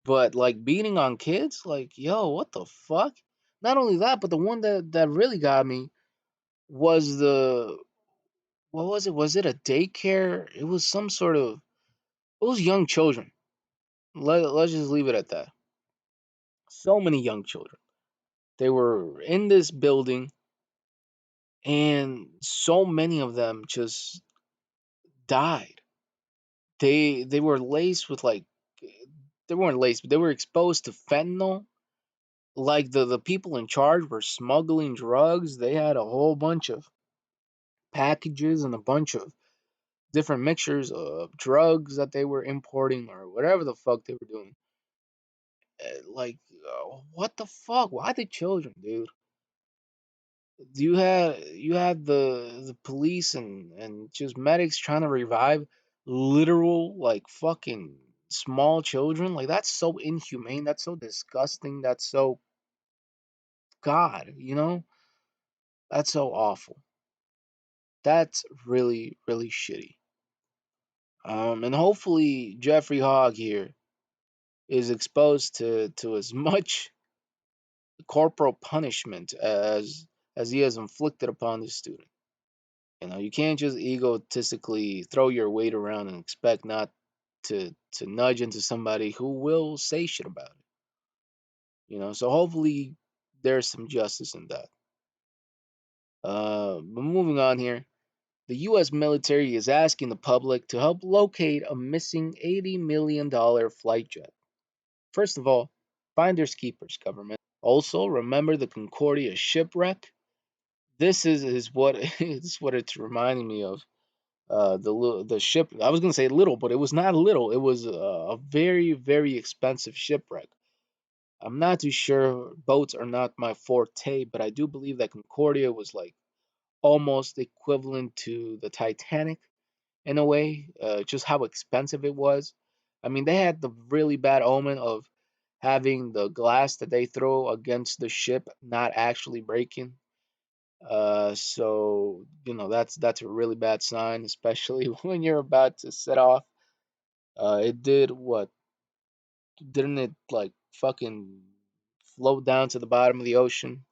But like beating on kids, like, yo, what the fuck? Not only that, but the one that really got me was the what was it? Was it a daycare? It was some sort of it was young children. Let's just leave it at that. So many young children. They were in this building and so many of them just died. They were laced with like they weren't laced, but they were exposed to fentanyl. Like the people in charge were smuggling drugs. They had a whole bunch of packages and a bunch of different mixtures of drugs that they were importing or whatever the fuck they were doing. Like, what the fuck? Why the children, dude? You had the police and just medics trying to revive literal like fucking small children. Like that's so inhumane. That's so disgusting. That's so God. That's so awful. That's really really shitty. And hopefully Jeffrey Hogg here is exposed to as much corporal punishment as he has inflicted upon this student. You can't just egotistically throw your weight around and expect not to nudge into somebody who will say shit about it. So hopefully there's some justice in that. But moving on here, the U.S. military is asking the public to help locate a missing $80 million flight jet. First of all, finders keepers, government. Also, remember the Concordia shipwreck? This is what is what it's reminding me of. The ship. I was gonna say little, but it was not little. It was a very very expensive shipwreck. I'm not too sure. Boats are not my forte, but I do believe that Concordia was like almost equivalent to the Titanic in a way. Just how expensive it was. I mean, they had the really bad omen of having the glass that they throw against the ship not actually breaking. So that's a really bad sign, especially when you're about to set off. It did what? Didn't it like fucking float down to the bottom of the ocean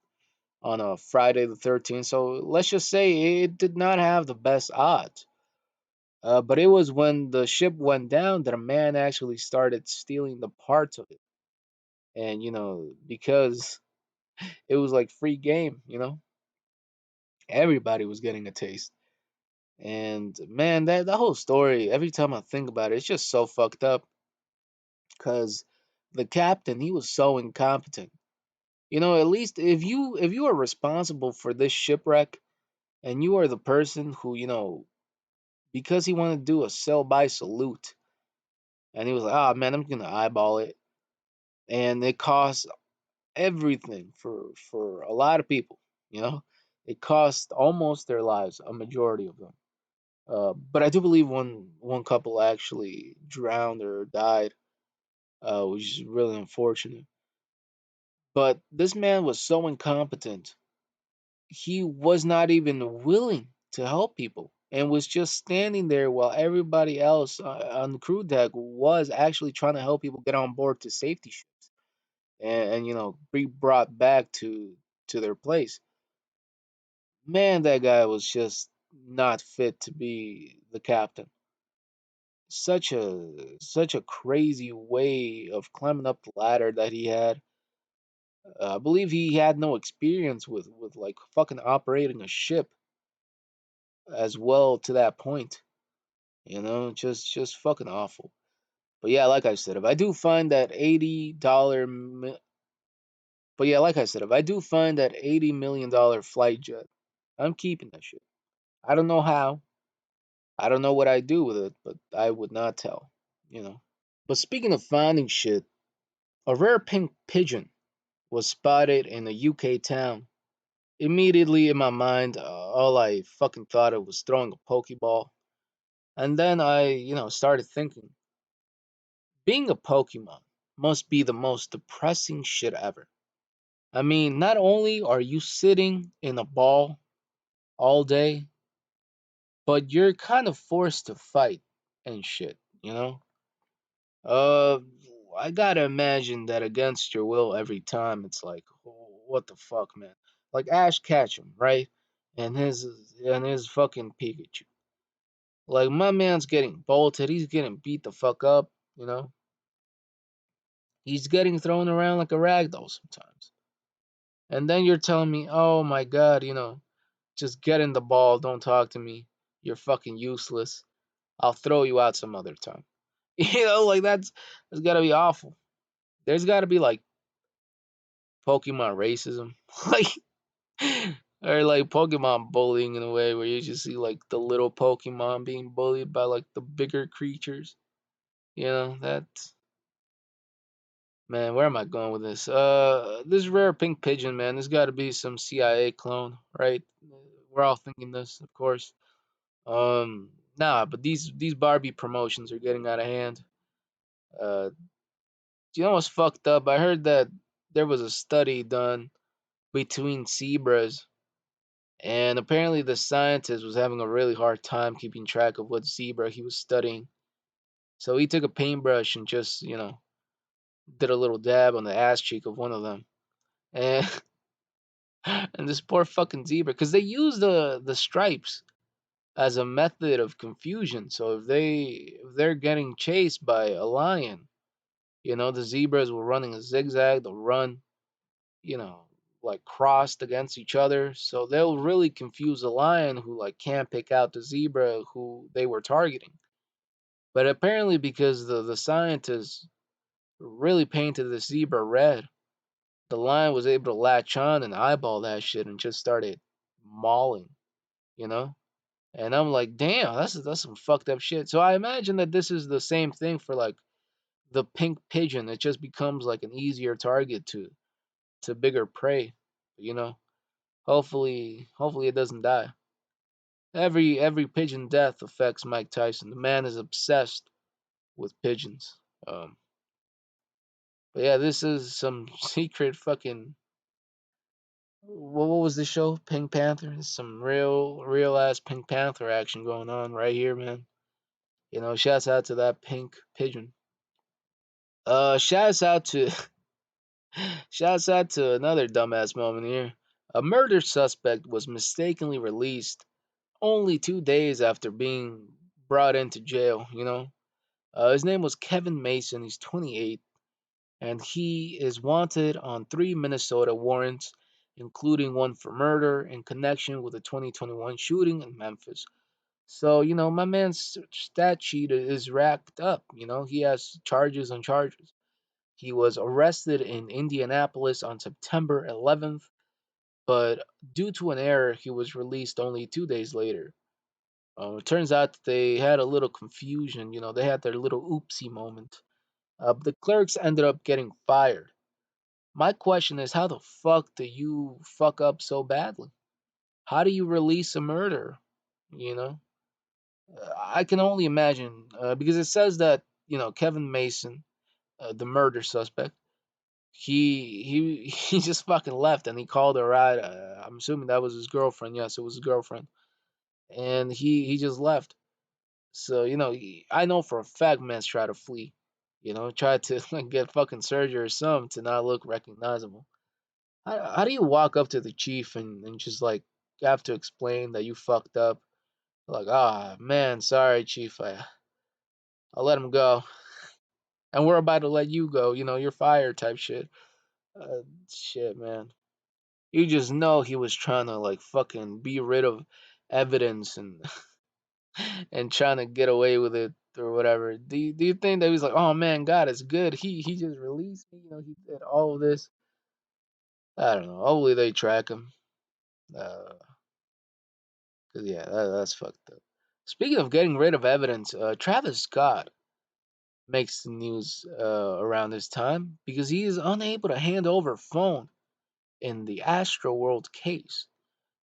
on a Friday the 13th? So let's just say it did not have the best odds. But it was when the ship went down that a man actually started stealing the parts of it. And because it was like free game, everybody was getting a taste. And man, that whole story, every time I think about it, it's just so fucked up. Cause the captain, he was so incompetent. At least if you are responsible for this shipwreck and you are the person who, because he wanted to do a sell by salute, and he was like, oh man, I'm gonna eyeball it. And it cost everything for a lot of people, you know? It cost almost their lives, a majority of them. But I do believe one couple actually drowned or died, which is really unfortunate. But this man was so incompetent, he was not even willing to help people and was just standing there while everybody else on the crew deck was actually trying to help people get on board to safety ships and be brought back to their place. Man, that guy was just not fit to be the captain. Such a crazy way of climbing up the ladder that he had. I believe he had no experience with like fucking operating a ship as well to that point. Just fucking awful. But yeah, like I said, if I do find that $80 but yeah, like I said, if I do find that $80 million flight jet, I'm keeping that shit. I don't know how. I don't know what I do with it, but I would not tell, you know. But speaking of finding shit, a rare pink pigeon was spotted in a UK town. Immediately in my mind, all I fucking thought of was throwing a Pokeball. And then I started thinking, being a Pokemon must be the most depressing shit ever. I mean, not only are you sitting in a ball all day, but you're kind of forced to fight and shit, you know? Uh, I gotta imagine that against your will every time. It's like, oh, what the fuck, man? Like Ash Ketchum, right? And his fucking Pikachu. Like my man's getting bolted. He's getting beat the fuck up. You know, he's getting thrown around like a rag doll sometimes. And then you're telling me, oh my god, just get in the ball. Don't talk to me. You're fucking useless. I'll throw you out some other time. Like that's gotta be awful. There's gotta be like Pokemon racism, like or like Pokemon bullying in a way where you just see like the little Pokemon being bullied by like the bigger creatures. That man. Where am I going with this? This rare pink pigeon, man. There's got to be some CIA clone, right? We're all thinking this, of course. Nah, but these Barbie promotions are getting out of hand. Uh, you know what's fucked up? I heard that there was a study done between zebras. And apparently, the scientist was having a really hard time keeping track of what zebra he was studying. So he took a paintbrush and just, did a little dab on the ass cheek of one of them. And and this poor fucking zebra, because they use the stripes as a method of confusion. So if they're getting chased by a lion, the zebras will run in a zigzag. They'll run, you know, like crossed against each other. So they'll really confuse a lion who like can't pick out the zebra who they were targeting. But apparently because the scientists really painted the zebra red, the lion was able to latch on and eyeball that shit and just started mauling, you know? And I'm like, damn, that's some fucked up shit. So I imagine that this is the same thing for like the pink pigeon. It just becomes like an easier target to bigger prey, you know? Hopefully it doesn't die. Every pigeon death affects Mike Tyson. The man is obsessed with pigeons. But yeah, this is some secret fucking. What was the show? Pink Panther. There's some real ass Pink Panther action going on right here, man. Shouts out to that pink pigeon. Shouts out to shouts out to another dumbass moment here. A murder suspect was mistakenly released only 2 days after being brought into jail. His name was Kevin Mason. He's 28, and he is wanted on three Minnesota warrants, including one for murder in connection with the 2021 shooting in Memphis. So, my man's stat sheet is racked up. He has charges on charges. He was arrested in Indianapolis on September 11th, but due to an error, he was released only 2 days later. It turns out that they had a little confusion. They had their little oopsie moment. The clerks ended up getting fired. My question is, how the fuck do you fuck up so badly? How do you release a murder? You know, I can only imagine because it says that Kevin Mason, the murder suspect, he he just fucking left and he called her out. I'm assuming that was his girlfriend. Yes, it was his girlfriend, and he just left. So I know for a fact man's tried to flee. Tried to like get fucking surgery or something to not look recognizable. How do you walk up to the chief and just like have to explain that you fucked up? Like, ah, man, sorry, chief. I'll let him go, and we're about to let you go. You're fired, type shit. Shit, man. You just know he was trying to like fucking be rid of evidence and and trying to get away with it. or whatever. Do you think that he was like, oh man, God is good. He just released me. He did all of this. I don't know. Hopefully they track him. Uh, 'Cause yeah, that's fucked up. Speaking of getting rid of evidence, Travis Scott makes the news around this time because he is unable to hand over a phone in the Astroworld case.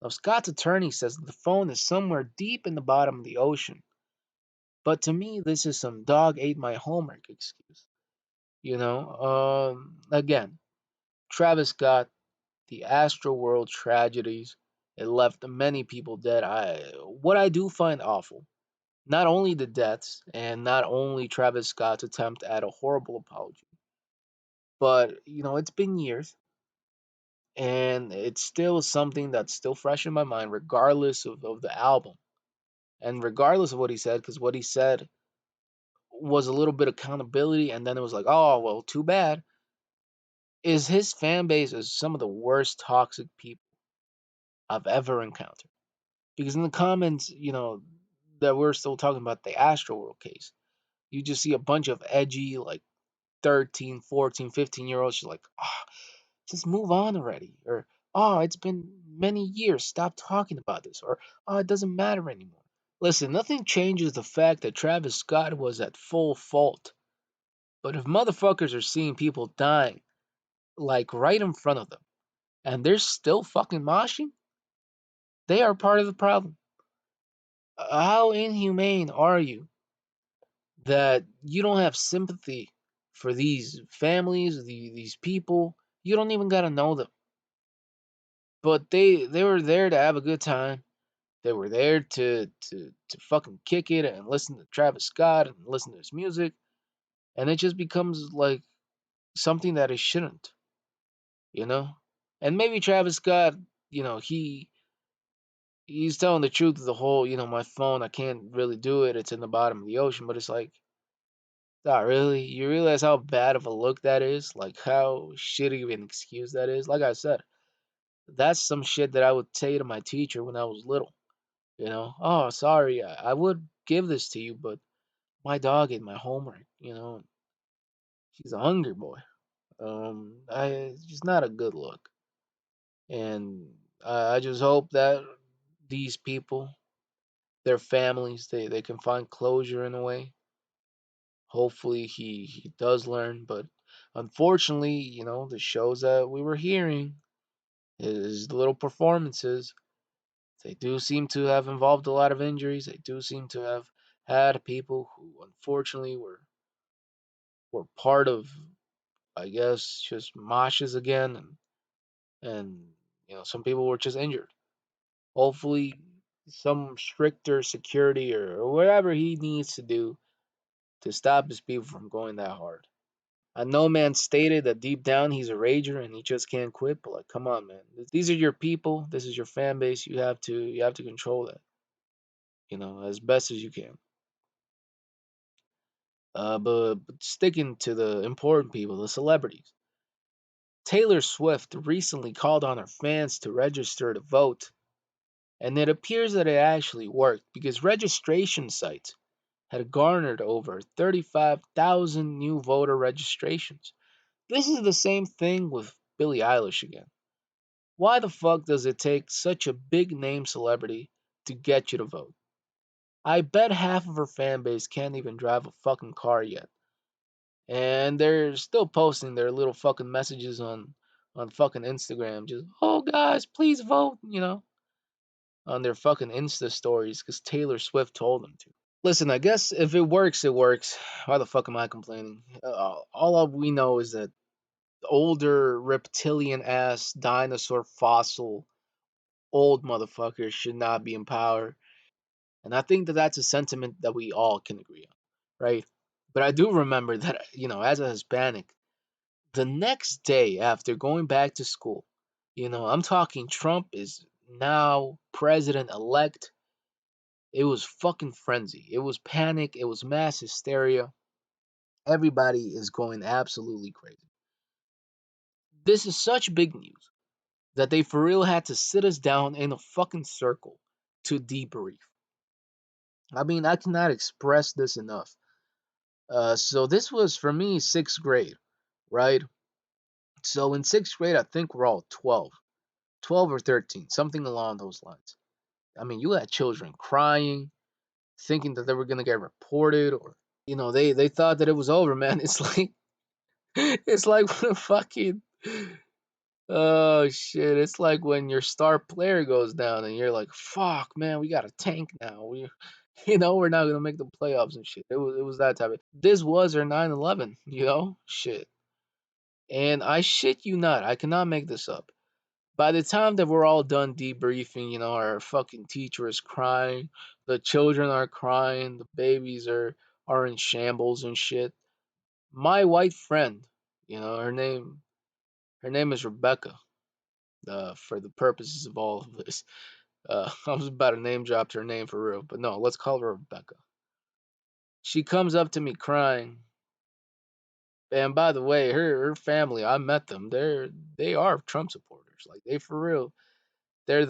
Now, Scott's attorney says that the phone is somewhere deep in the bottom of the ocean. But to me, this is some dog ate my homework excuse. Again, Travis Scott, the Astroworld tragedies, it left many people dead. What I do find awful, not only the deaths and not only Travis Scott's attempt at a horrible apology, but it's been years and it's still something that's still fresh in my mind, regardless of the album and regardless of what he said, because what he said was a little bit of accountability, and then it was like, oh well, too bad. Is his fan base is some of the worst toxic people I've ever encountered. Because in the comments, that we're still talking about the Astroworld case, you just see a bunch of edgy, like 13, 14, 15-year olds. She's like, oh, just move on already. Or, oh, it's been many years. Stop talking about this. Or, oh, it doesn't matter anymore. Listen, nothing changes the fact that Travis Scott was at full fault. But if motherfuckers are seeing people dying, like right in front of them, and they're still fucking moshing, they are part of the problem. How inhumane are you that you don't have sympathy for these families, these people? You don't even gotta know them, but they were there to have a good time. They were there to fucking kick it and listen to Travis Scott and listen to his music, and it just becomes like something that it shouldn't, you know. And maybe Travis Scott, he's telling the truth of the whole, my phone, I can't really do it. It's in the bottom of the ocean, but it's like, not really. You realize how bad of a look that is? Like how shitty of an excuse that is? Like I said, that's some shit that I would say to my teacher when I was little. Oh, sorry, I would give this to you, but my dog ate my homework. She's a hungry boy. It's just not a good look. And I just hope that these people, their families, they can find closure in a way. Hopefully he does learn, but unfortunately, the shows that we were hearing, his little performances, they do seem to have involved a lot of injuries. They do seem to have had people who unfortunately were part of, I guess, just moshes again, and some people were just injured. Hopefully some stricter security or whatever he needs to do to stop his people from going that hard. I know man stated that deep down he's a rager and he just can't quit, but like come on man. These are your people, this is your fan base, you have to control that, as best as you can. But sticking to the important people, the celebrities. Taylor Swift recently called on her fans to register to vote, and it appears that it actually worked because registration sites had garnered over 35,000 new voter registrations. This is the same thing with Billie Eilish again. Why the fuck does it take such a big name celebrity to get you to vote? I bet half of her fan base can't even drive a fucking car yet. And they're still posting their little fucking messages on fucking Instagram, just oh guys, please vote, on their fucking Insta stories because Taylor Swift told them to. Listen, I guess if it works, it works. Why the fuck am I complaining? All we know is that older reptilian ass dinosaur fossil old motherfuckers should not be in power, and I think that that's a sentiment that we all can agree on, right? But I do remember that as a Hispanic, the next day after going back to school, I'm talking Trump is now president elect. It was fucking frenzy. It was panic. It was mass hysteria. Everybody is going absolutely crazy. This is such big news that they for real had to sit us down in a fucking circle to debrief. I mean, I cannot express this enough. So this was for me sixth grade, right? So in sixth grade, I think we're all 12, 12 or 13, something along those lines. I mean, you had children crying, thinking that they were gonna get reported, or they thought that it was over, man. It's like it's like when fucking oh shit, it's like when your star player goes down and you're like, fuck, man, we got a tank now. We're not gonna make the playoffs and shit. It was that type of. This was our 9/11, shit. And I shit you not, I cannot make this up. By the time that we're all done debriefing, our fucking teacher is crying, the children are crying, the babies are in shambles and shit. My white friend, her name is Rebecca. For the purposes of all of this, I was about to name drop her name for real, but no, let's call her Rebecca. She comes up to me crying, and by the way, her family, I met them. They are Trump supporters, like they for real. They're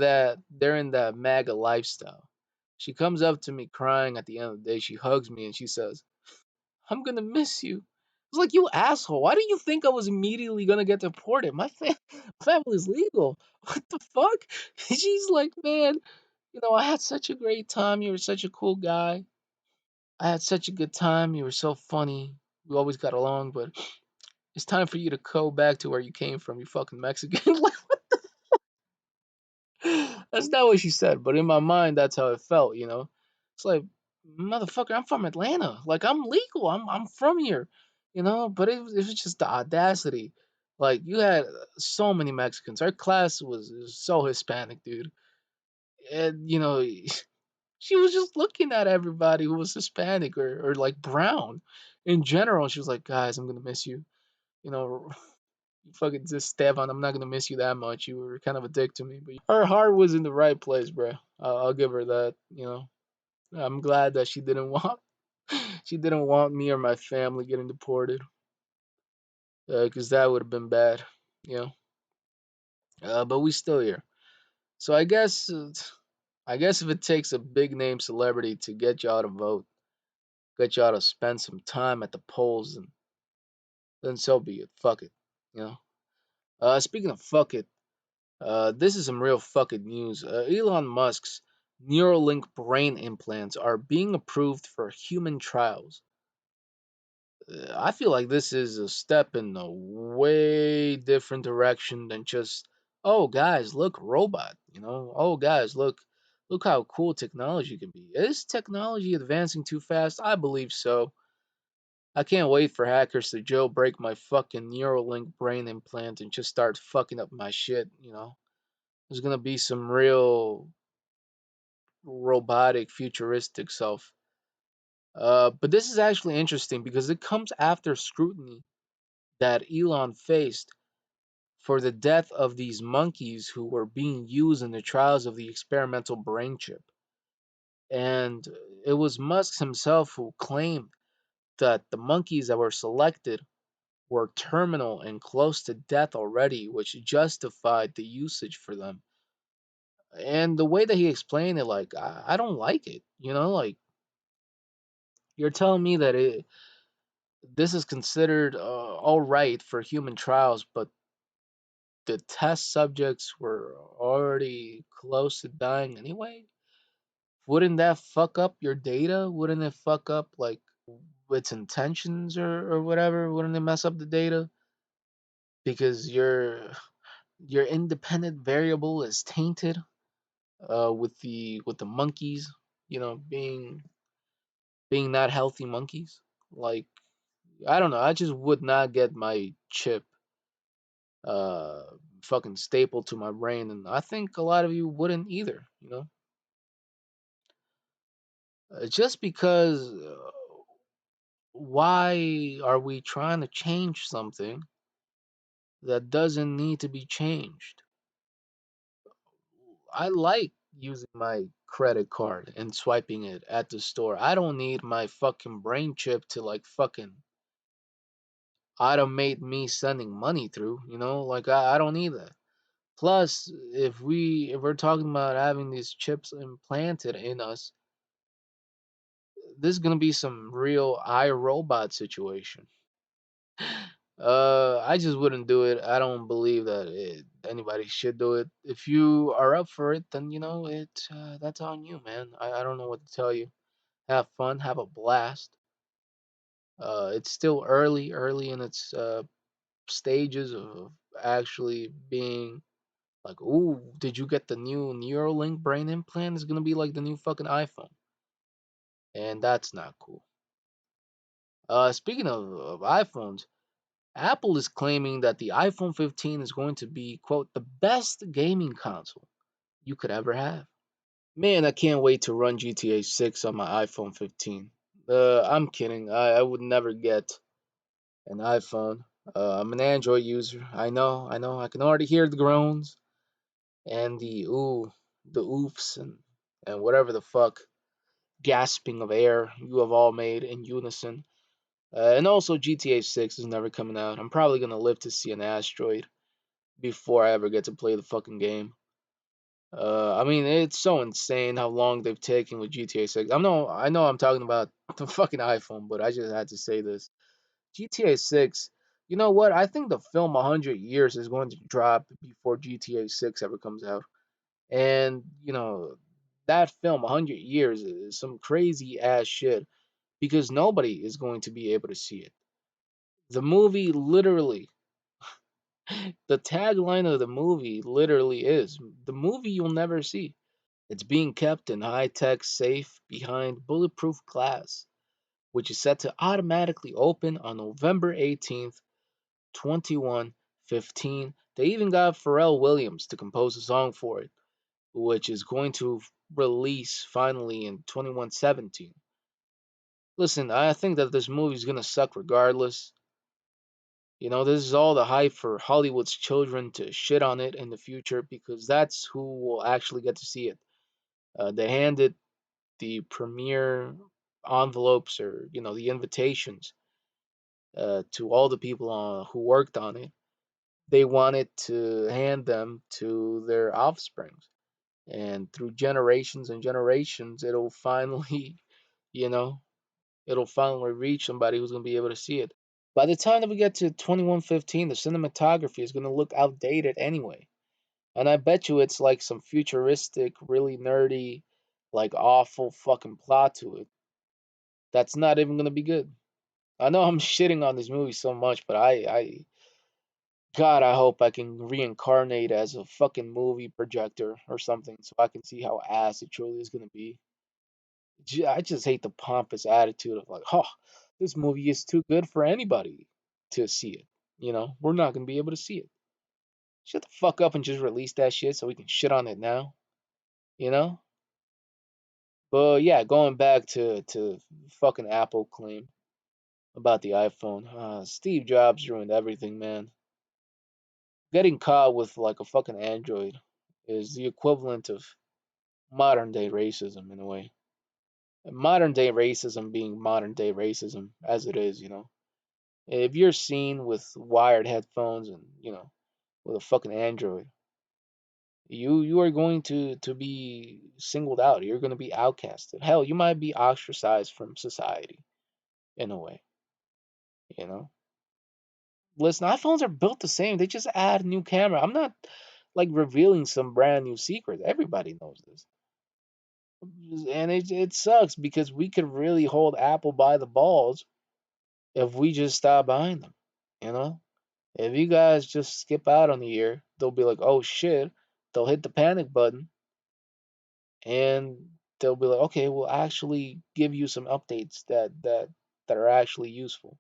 in that MAGA lifestyle. She comes up to me crying at the end of the day. She hugs me and she says, "I'm gonna miss you." It's like, you asshole. Why do you think I was immediately gonna get deported? My family's legal. What the fuck? She's like, man, I had such a great time. You were such a cool guy. I had such a good time. You were so funny. We always got along, but it's time for you to go back to where you came from. You fucking Mexican. Like, that's not what she said, but in my mind, that's how it felt. It's like, motherfucker, I'm from Atlanta. Like, I'm legal. I'm from here. But it was just the audacity. Like, you had so many Mexicans. Our class was so Hispanic, dude. And she was just looking at everybody who was Hispanic or like brown in general. She was like, guys, I'm gonna miss you. You know, fucking just Esteban, I'm not gonna miss you that much. You were kind of a dick to me, but her heart was in the right place, bro. I'll give her that. I'm glad that she didn't want she didn't want me or my family getting deported, because that would have been bad. You but we still here. So I guess if it takes a big name celebrity to get y'all to vote, get y'all to spend some time at the polls, and then so be it. Fuck it. You know. Speaking of fuck it, this is some real fucking news. Elon Musk's Neuralink brain implants are being approved for human trials. I feel like this is a step in a way different direction than just, oh guys, look, robot. Oh guys, look how cool technology can be. Is technology advancing too fast? I believe so. I can't wait for hackers to jailbreak my fucking Neuralink brain implant and just start fucking up my shit. There's gonna be some real robotic, futuristic stuff. But this is actually interesting because it comes after scrutiny that Elon faced for the death of these monkeys who were being used in the trials of the experimental brain chip. And it was Musk himself who claimed that the monkeys that were selected were terminal and close to death already, which justified the usage for them. And the way that he explained it, like, I don't like it. Like, you're telling me that this is considered all right for human trials, but the test subjects were already close to dying anyway? Wouldn't that fuck up your data? Wouldn't it fuck up, like, its intentions or whatever? Wouldn't it mess up the data? Because your independent variable is tainted with the monkeys, being not healthy monkeys. Like, I don't know. I just would not get my chip uh fucking stapled to my brain, and I think a lot of you wouldn't either. Just because why are we trying to change something that doesn't need to be changed? I like using my credit card and swiping it at the store. I don't need my fucking brain chip to, like, fucking automate me sending money through. Like, I don't need that. Plus, if we're talking about having these chips implanted in us, this is gonna be some real iRobot situation. I just wouldn't do it. I don't believe that anybody should do it. If you are up for it, then that's on you, man. I don't know what to tell you. Have fun, have a blast. It's still early in its stages of actually being like, ooh, did you get the new Neuralink brain implant? It's gonna be like the new fucking iPhone, and that's not cool. Speaking of iPhones, Apple is claiming that the iPhone 15 is going to be, quote, the best gaming console you could ever have. Man, I can't wait to run GTA 6 on my iPhone 15. I'm kidding. I would never get an iPhone. I'm an Android user. I know. I can already hear the groans and the oofs and whatever the fuck gasping of air you have all made in unison. And also, GTA 6 is never coming out. I'm probably gonna live to see an asteroid before I ever get to play the fucking game. I mean, it's so insane how long they've taken with GTA 6. I know I'm talking about the fucking iPhone, but I just had to say this. GTA 6, you know what? I think the film 100 Years is going to drop before GTA 6 ever comes out. And, that film 100 Years is some crazy ass shit because nobody is going to be able to see it. The movie literally, the tagline of the movie literally is the movie you'll never see. It's being kept in high tech safe behind bulletproof glass, which is set to automatically open on November 18th, 2115. They even got Pharrell Williams to compose a song for it, which is going to release finally in 2117. Listen, I think that this movie's gonna suck regardless. This is all the hype for Hollywood's children to shit on it in the future because that's who will actually get to see it. They handed the premiere envelopes or the invitations to all the people who worked on it. They wanted to hand them to their offsprings, and through generations and generations, you know, it'll finally reach somebody who's gonna be able to see it. By the time that we get to 2115, the cinematography is gonna look outdated anyway. And I bet you it's like some futuristic, really nerdy, like awful fucking plot to it. That's not even gonna be good. I know I'm shitting on this movie so much, but God, I hope I can reincarnate as a fucking movie projector or something so I can see how ass it truly is gonna be. I just hate the pompous attitude of like, oh, this movie is too good for anybody to see it. We're not gonna be able to see it. Shut the fuck up and just release that shit so we can shit on it now. You know? But yeah, going back to fucking Apple claim about the iPhone. Steve Jobs ruined everything, man. Getting caught with like a fucking Android is the equivalent of modern day racism in a way. And modern day racism being modern day racism as it is. If you're seen with wired headphones and, with a fucking Android, you are going to be singled out. You're going to be outcasted. Hell, you might be ostracized from society in a way, you know. Listen, iPhones are built the same. They just add a new camera. I'm not like revealing some brand new secret. Everybody knows this. And it sucks because we could really hold Apple by the balls if we just stop buying them, you know? If you guys just skip out on the year, they'll be like, "Oh shit." They'll hit the panic button and they'll be like, "Okay, we'll actually give you some updates that are actually useful."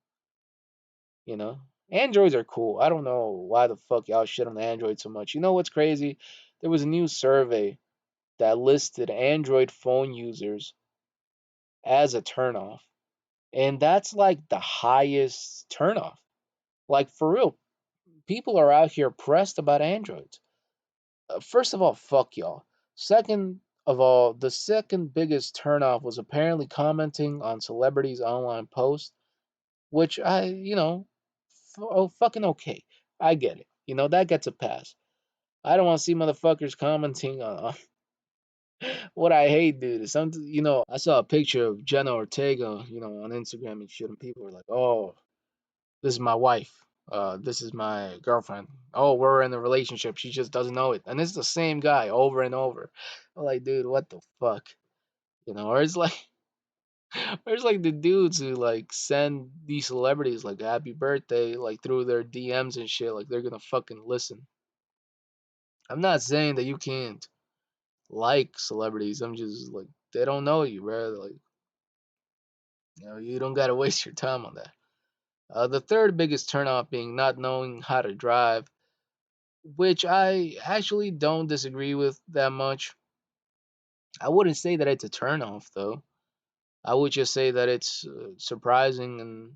You know, Androids are cool. I don't know why the fuck y'all shit on Android so much. You know what's crazy? There was a new survey that listed Android phone users as a turnoff, and that's like the highest turnoff. Like for real, people are out here pressed about Androids. First of all, fuck y'all. Second of all, the second biggest turnoff was apparently commenting on celebrities' online posts, which fucking okay. I get it. That gets a pass. I don't want to see motherfuckers commenting on What I hate, dude, is something. I saw a picture of Jenna Ortega, on Instagram and shit, and people were like, "Oh, this is my wife. This is my girlfriend. Oh, we're in a relationship. She just doesn't know it." And it's the same guy over and over. I'm like, dude, what the fuck? Or it's like, there's like the dudes who like send these celebrities like happy birthday like through their DMs and shit, like they're gonna fucking listen. I'm not saying that you can't like celebrities. I'm just like they don't know you, bro. Like you don't gotta waste your time on that. The third biggest turnoff being not knowing how to drive, which I actually don't disagree with that much. I wouldn't say that it's a turnoff though. I would just say that it's surprising, and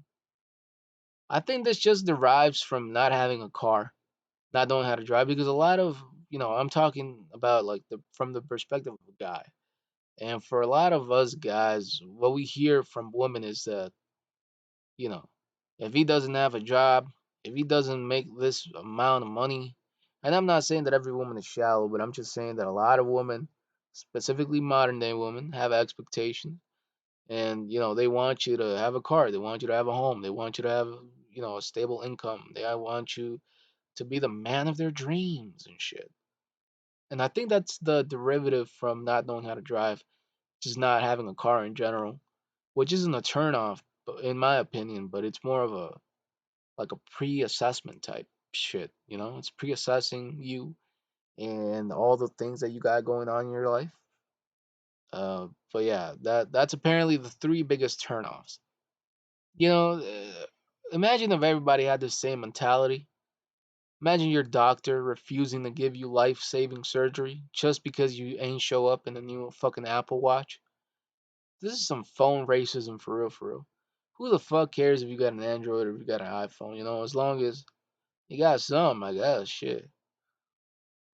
I think this just derives from not having a car, not knowing how to drive, because a lot of I'm talking about like the from the perspective of a guy. And for a lot of us guys, what we hear from women is that, you know, if he doesn't have a job, if he doesn't make this amount of money, and I'm not saying that every woman is shallow, but I'm just saying that a lot of women, specifically modern day women, have expectations. And, they want you to have a car, they want you to have a home, they want you to have, a stable income. They want you to be the man of their dreams and shit. And I think that's the derivative from not knowing how to drive, just not having a car in general, which isn't a turnoff, in my opinion, but it's more of a like a pre-assessment type shit. It's pre-assessing you and all the things that you got going on in your life. But yeah, that's apparently the three biggest turnoffs. Imagine if everybody had the same mentality. Imagine your doctor refusing to give you life-saving surgery just because you ain't show up in a new fucking Apple Watch. This is some phone racism for real, for real. Who the fuck cares if you got an Android or if you got an iPhone? As long as you got some, I guess. Shit.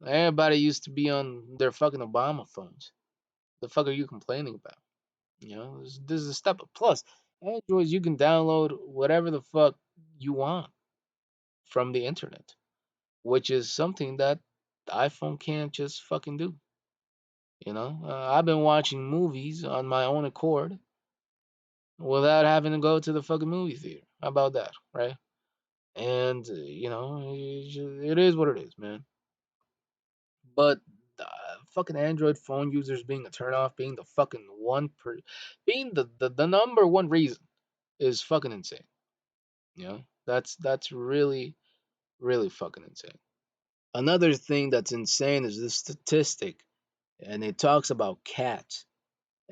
Everybody used to be on their fucking Obama phones. The fuck are you complaining about? This is a step up. Plus, Androids, you can download whatever the fuck you want from the internet, which is something that the iPhone can't just fucking do. I've been watching movies on my own accord without having to go to the fucking movie theater. How about that, right? And it is what it is, man. But fucking Android phone users being a turnoff, being the fucking being the number one reason is fucking insane. That's really really fucking insane. Another thing that's insane is this statistic, and it talks about cats.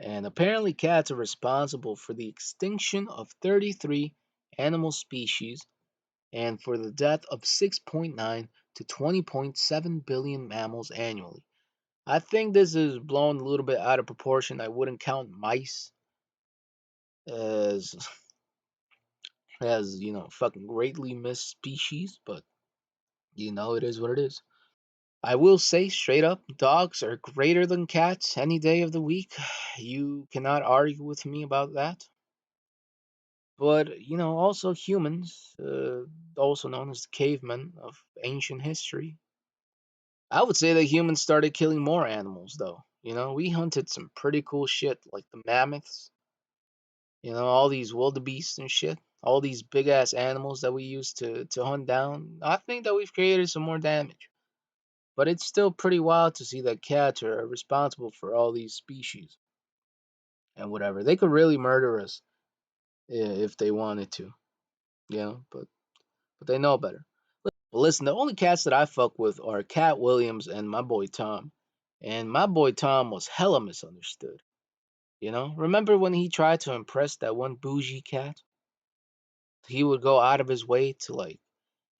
And apparently, cats are responsible for the extinction of 33 animal species and for the death of 6.9 to 20.7 billion mammals annually. I think this is blown a little bit out of proportion. I wouldn't count mice as fucking greatly missed species, but it is what it is. I will say straight up, dogs are greater than cats any day of the week. You cannot argue with me about that. But also humans, also known as the cavemen of ancient history. I would say that humans started killing more animals, though. We hunted some pretty cool shit like the mammoths. All these wildebeests and shit. All these big ass animals that we used to hunt down. I think that we've created some more damage. But it's still pretty wild to see that cats are responsible for all these species and whatever. They could really murder us if they wanted to, but they know better. But listen, the only cats that I fuck with are Cat Williams and my boy Tom. And my boy Tom was hella misunderstood. Remember when he tried to impress that one bougie cat? He would go out of his way to like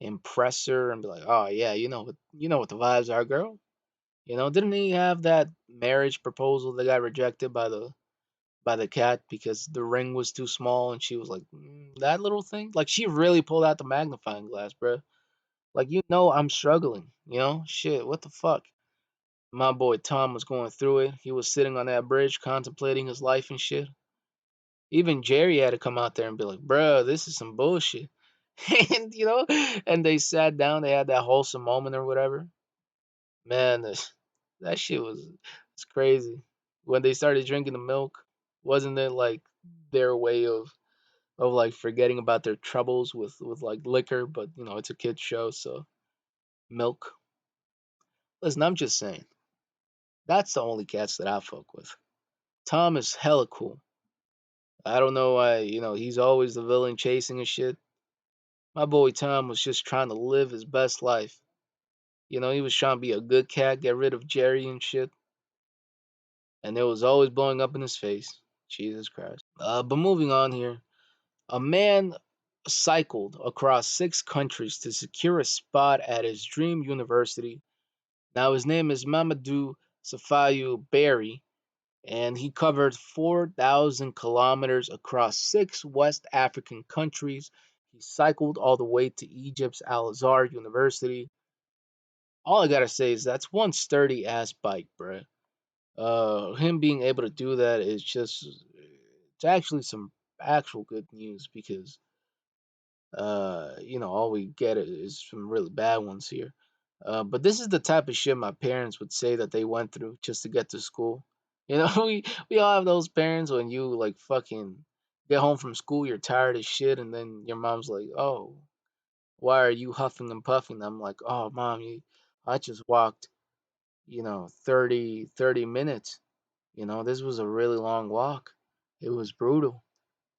impress her and be like, "Oh yeah, you know what the vibes are, girl." Didn't he have that marriage proposal that got rejected by the cat because the ring was too small, and she was like, "That little thing." Like she really pulled out the magnifying glass, bro. Like I'm struggling. Shit. What the fuck? My boy Tom was going through it. He was sitting on that bridge contemplating his life and shit. Even Jerry had to come out there and be like, "Bro, this is some bullshit." And and they sat down. They had that wholesome moment or whatever. Man, that shit was it's crazy. when they started drinking the milk? Wasn't it like their way of like forgetting about their troubles with like liquor? But it's a kids show, so milk. Listen, I'm just saying. That's the only cats that I fuck with. Tom is hella cool. I don't know why, he's always the villain chasing and shit. My boy Tom was just trying to live his best life. He was trying to be a good cat, get rid of Jerry and shit. And it was always blowing up in his face. Jesus Christ. But moving on here. A man cycled across 6 countries to secure a spot at his dream university. Now his name is Mamadou Safayu Berry, and he covered 4,000 kilometers across 6 West African countries. He cycled all the way to Egypt's Al Azhar University. All I gotta say is that's one sturdy ass bike, bruh. Him being able to do that is just, it's actually some actual good news because, all we get is some really bad ones here. But this is the type of shit my parents would say that they went through just to get to school. We all have those parents when you like fucking get home from school, you're tired as shit, and then your mom's like, "Oh, why are you huffing and puffing?" I'm like, "Oh, mom, I just walked, 30 minutes. This was a really long walk. It was brutal."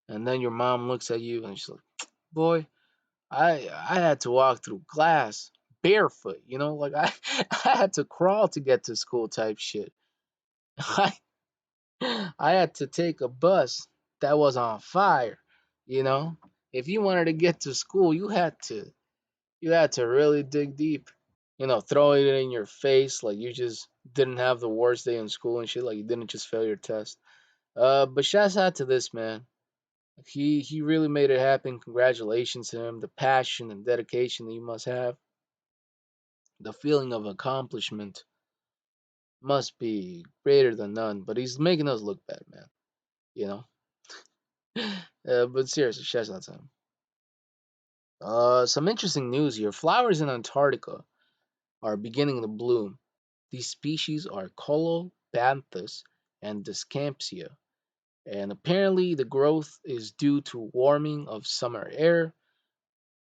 And then your mom looks at you and she's like, "Boy, I had to walk through glass barefoot, like I had to crawl to get to school type shit. I I had to take a bus that was on fire, you know? If you wanted to get to school, you had to really dig deep. Throwing it in your face like you just didn't have the worst day in school and shit, like you didn't just fail your test. But shouts out to this man. He really made it happen. Congratulations to him. The passion and dedication that you must have, the feeling of accomplishment must be greater than none. But he's making us look bad, man. You know. But seriously, shouts out to him. Some interesting news here. Flowers in Antarctica are beginning to bloom. These species are Colobanthus and Discampsia, and apparently the growth is due to warming of summer air,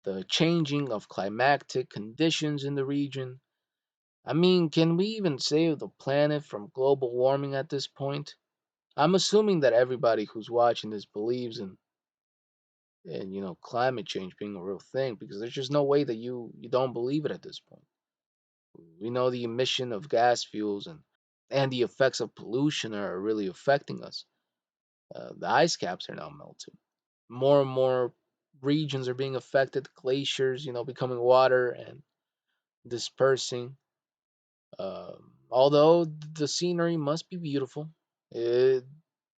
the changing of climatic conditions in the region. I mean, can we even save the planet from global warming at this point? I'm assuming that everybody who's watching this believes in climate change being a real thing because there's just no way that you don't believe it at this point. We know the emission of gas fuels and the effects of pollution are really affecting us. The ice caps are now melting. More and more regions are being affected. Glaciers, becoming water and dispersing. Although the scenery must be beautiful, it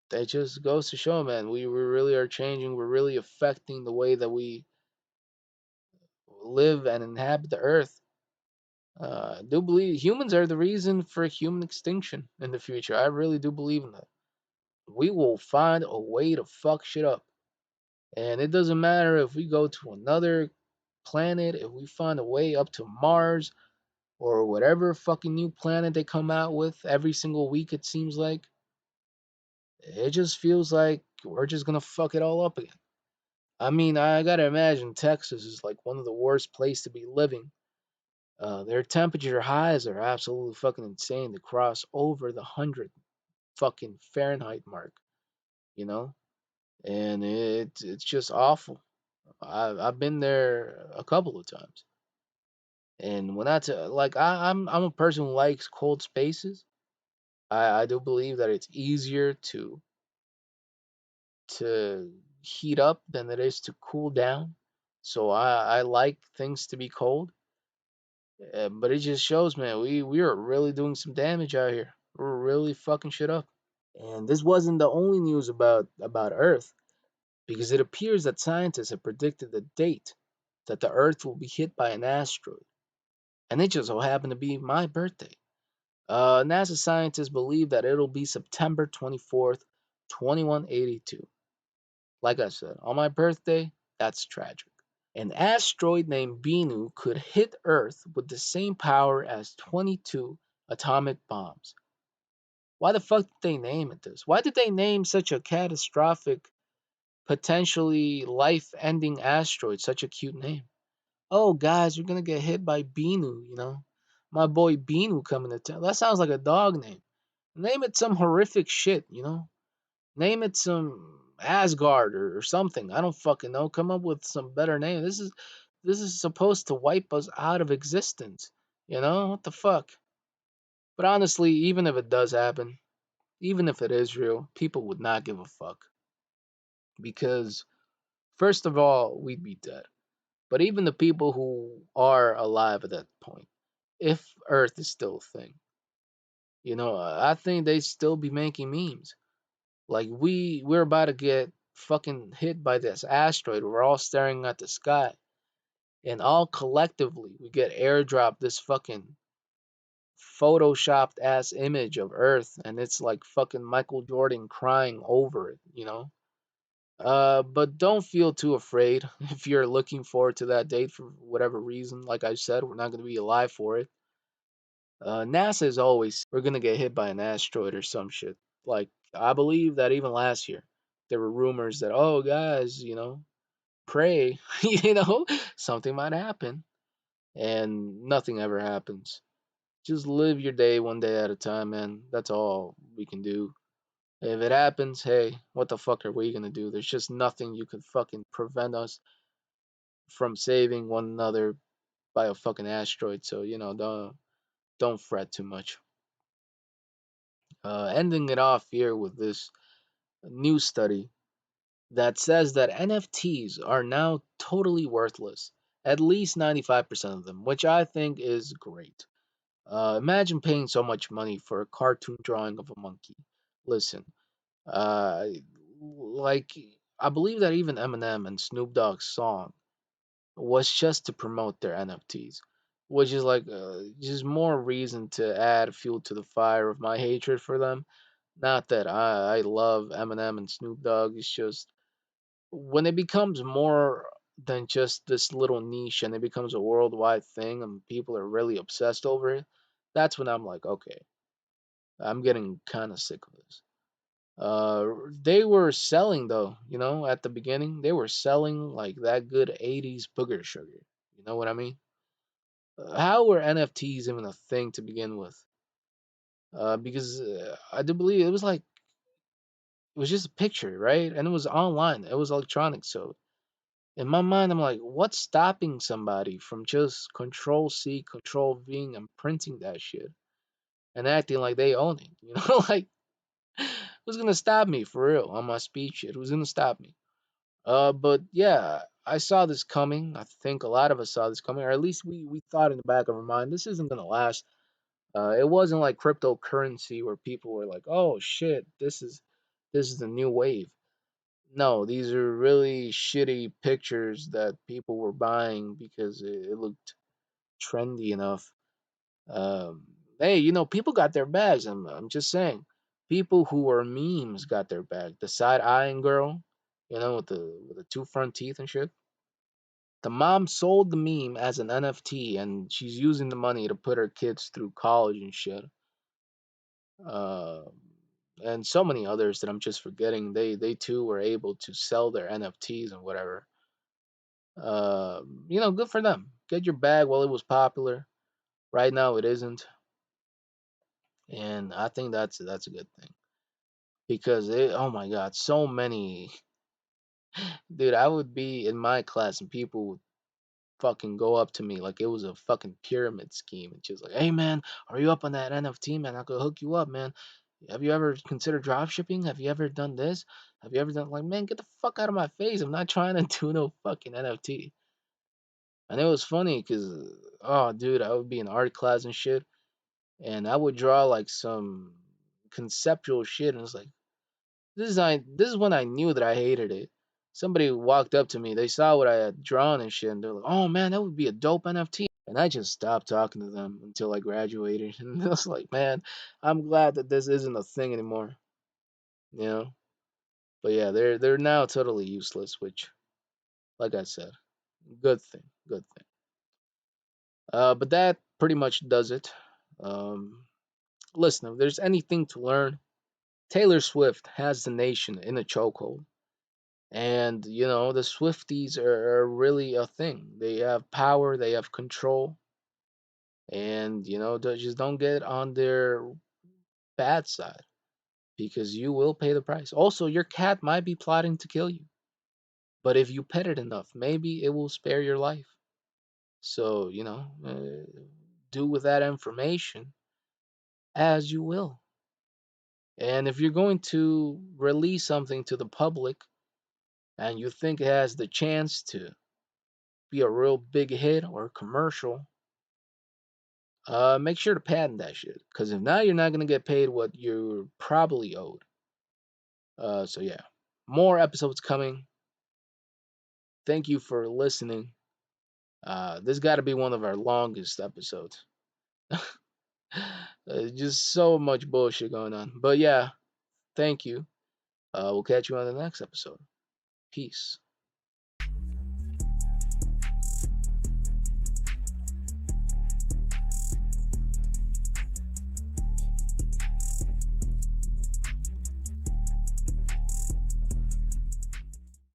that just goes to show, man, we really are changing. We're really affecting the way that we live and inhabit the earth. I do believe humans are the reason for human extinction in the future. I really do believe in that. We will find a way to fuck shit up. And it doesn't matter if we go to another planet, if we find a way up to Mars or whatever fucking new planet they come out with every single week, it seems like. It just feels like we're just gonna fuck it all up again. I mean, I gotta imagine Texas is like one of the worst places to be living. Their temperature highs are absolutely fucking insane to cross over the 100 fucking Fahrenheit mark, you know? And it's just awful. I've been there a couple of times. And when like I'm a person who likes cold spaces. I do believe that it's easier to heat up than it is to cool down. So I like things to be cold. But it just shows, man, we are really doing some damage out here. We're really fucking shit up. And this wasn't the only news about Earth, because it appears that scientists have predicted the date that the Earth will be hit by an asteroid. And it just so happened to be my birthday. NASA scientists believe that it'll be September 24th, 2182. Like I said, on my birthday, that's tragic. An asteroid named Bennu could hit Earth with the same power as 22 atomic bombs. Why the fuck did they name it this? Why did they name such a catastrophic, potentially life-ending asteroid such a cute name? Oh, guys, you're gonna get hit by Binu, you know? My boy Binu coming to town. That sounds like a dog name. Name it some horrific shit, you know? Name it some Asgard or something. I don't fucking know. Come up with some better name. This is supposed to wipe us out of existence. You know? What the fuck? But honestly, even if it does happen, even if it is real, people would not give a fuck. Because, first of all, we'd be dead. But even the people who are alive at that point, if Earth is still a thing, I think they'd still be making memes. Like we're about to get fucking hit by this asteroid. We're all staring at the sky, and all collectively we get airdropped this fucking photoshopped ass image of Earth, and it's like fucking Michael Jordan crying over it. But don't feel too afraid if you're looking forward to that date for whatever reason. Like I said, we're not gonna be alive for it. NASA is always we're gonna get hit by an asteroid or some shit. Like I believe that even last year there were rumors that oh guys, pray, something might happen, and nothing ever happens. Just live your day one day at a time, man. That's all we can do. If it happens, hey, what the fuck are we gonna do? There's just nothing you could fucking prevent us from saving one another by a fucking asteroid. So don't fret too much. Ending it off here with this new study that says that NFTs are now totally worthless. At least 95% of them, which I think is great. Imagine paying so much money for a cartoon drawing of a monkey. Listen, uh, like, I believe that even Eminem and Snoop Dogg's song was just to promote their NFTs, which is like just more reason to add fuel to the fire of my hatred for them. Not that I love Eminem and Snoop Dogg, it's just when it becomes more than just this little niche and it becomes a worldwide thing and people are really obsessed over it, that's when I'm like, okay, I'm getting kind of sick of this. They were selling though, at the beginning, they were selling like that good 80s booger sugar. You know what I mean? How were NFTs even a thing to begin with? Because I do believe it was just a picture, right? And it was online, it was electronic, so in my mind, I'm like, what's stopping somebody from just Control C, Control V, and printing that shit and acting like they own it? Like who's gonna stop me for real on my speed shit? Who's gonna stop me? But yeah, I saw this coming. I think a lot of us saw this coming, or at least we thought in the back of our mind, this isn't gonna last. It wasn't like cryptocurrency where people were like, oh shit, this is the new wave. No, these are really shitty pictures that people were buying because it looked trendy enough. Um, hey, people got their bags. I'm just saying, people who were memes got their bag. The side eyeing girl, with the two front teeth and shit. The mom sold the meme as an NFT, and she's using the money to put her kids through college and shit. Um, and so many others that I'm just forgetting. They too were able to sell their NFTs and whatever. Good for them. Get your bag while it was popular. Right now, it isn't, and I think that's a good thing because oh my god, so many, dude. I would be in my class and people would fucking go up to me like it was a fucking pyramid scheme and just like, hey man, are you up on that NFT, man? I could hook you up, man. Have you ever considered drop shipping? Have you ever done this? Have you ever done like, man, get the fuck out of my face. I'm not trying to do no fucking NFT. And it was funny because, oh, dude, I would be in art class and shit, and I would draw like some conceptual shit, and it's like, this is when I knew that I hated it. Somebody walked up to me, they saw what I had drawn and shit, and they're like, "Oh man, that would be a dope NFT." And I just stopped talking to them until I graduated, and I was like, "Man, I'm glad that this isn't a thing anymore." You know. But yeah, they're now totally useless, which, like I said, good thing, good thing. But that pretty much does it. Um, Listen, if there's anything to learn, Taylor Swift has the nation in a chokehold. And, the Swifties are really a thing. They have power, they have control, and, they just don't get on their bad side because you will pay the price. Also, your cat might be plotting to kill you, but if you pet it enough, maybe it will spare your life. So, do with that information as you will. And if you're going to release something to the public and you think it has the chance to be a real big hit or commercial, make sure to patent that shit. Because if not, you're not going to get paid what you're probably owed. So, yeah, more episodes coming. Thank you for listening. This got to be one of our longest episodes. Just so much bullshit going on. But yeah, thank you. We'll catch you on the next episode. Peace.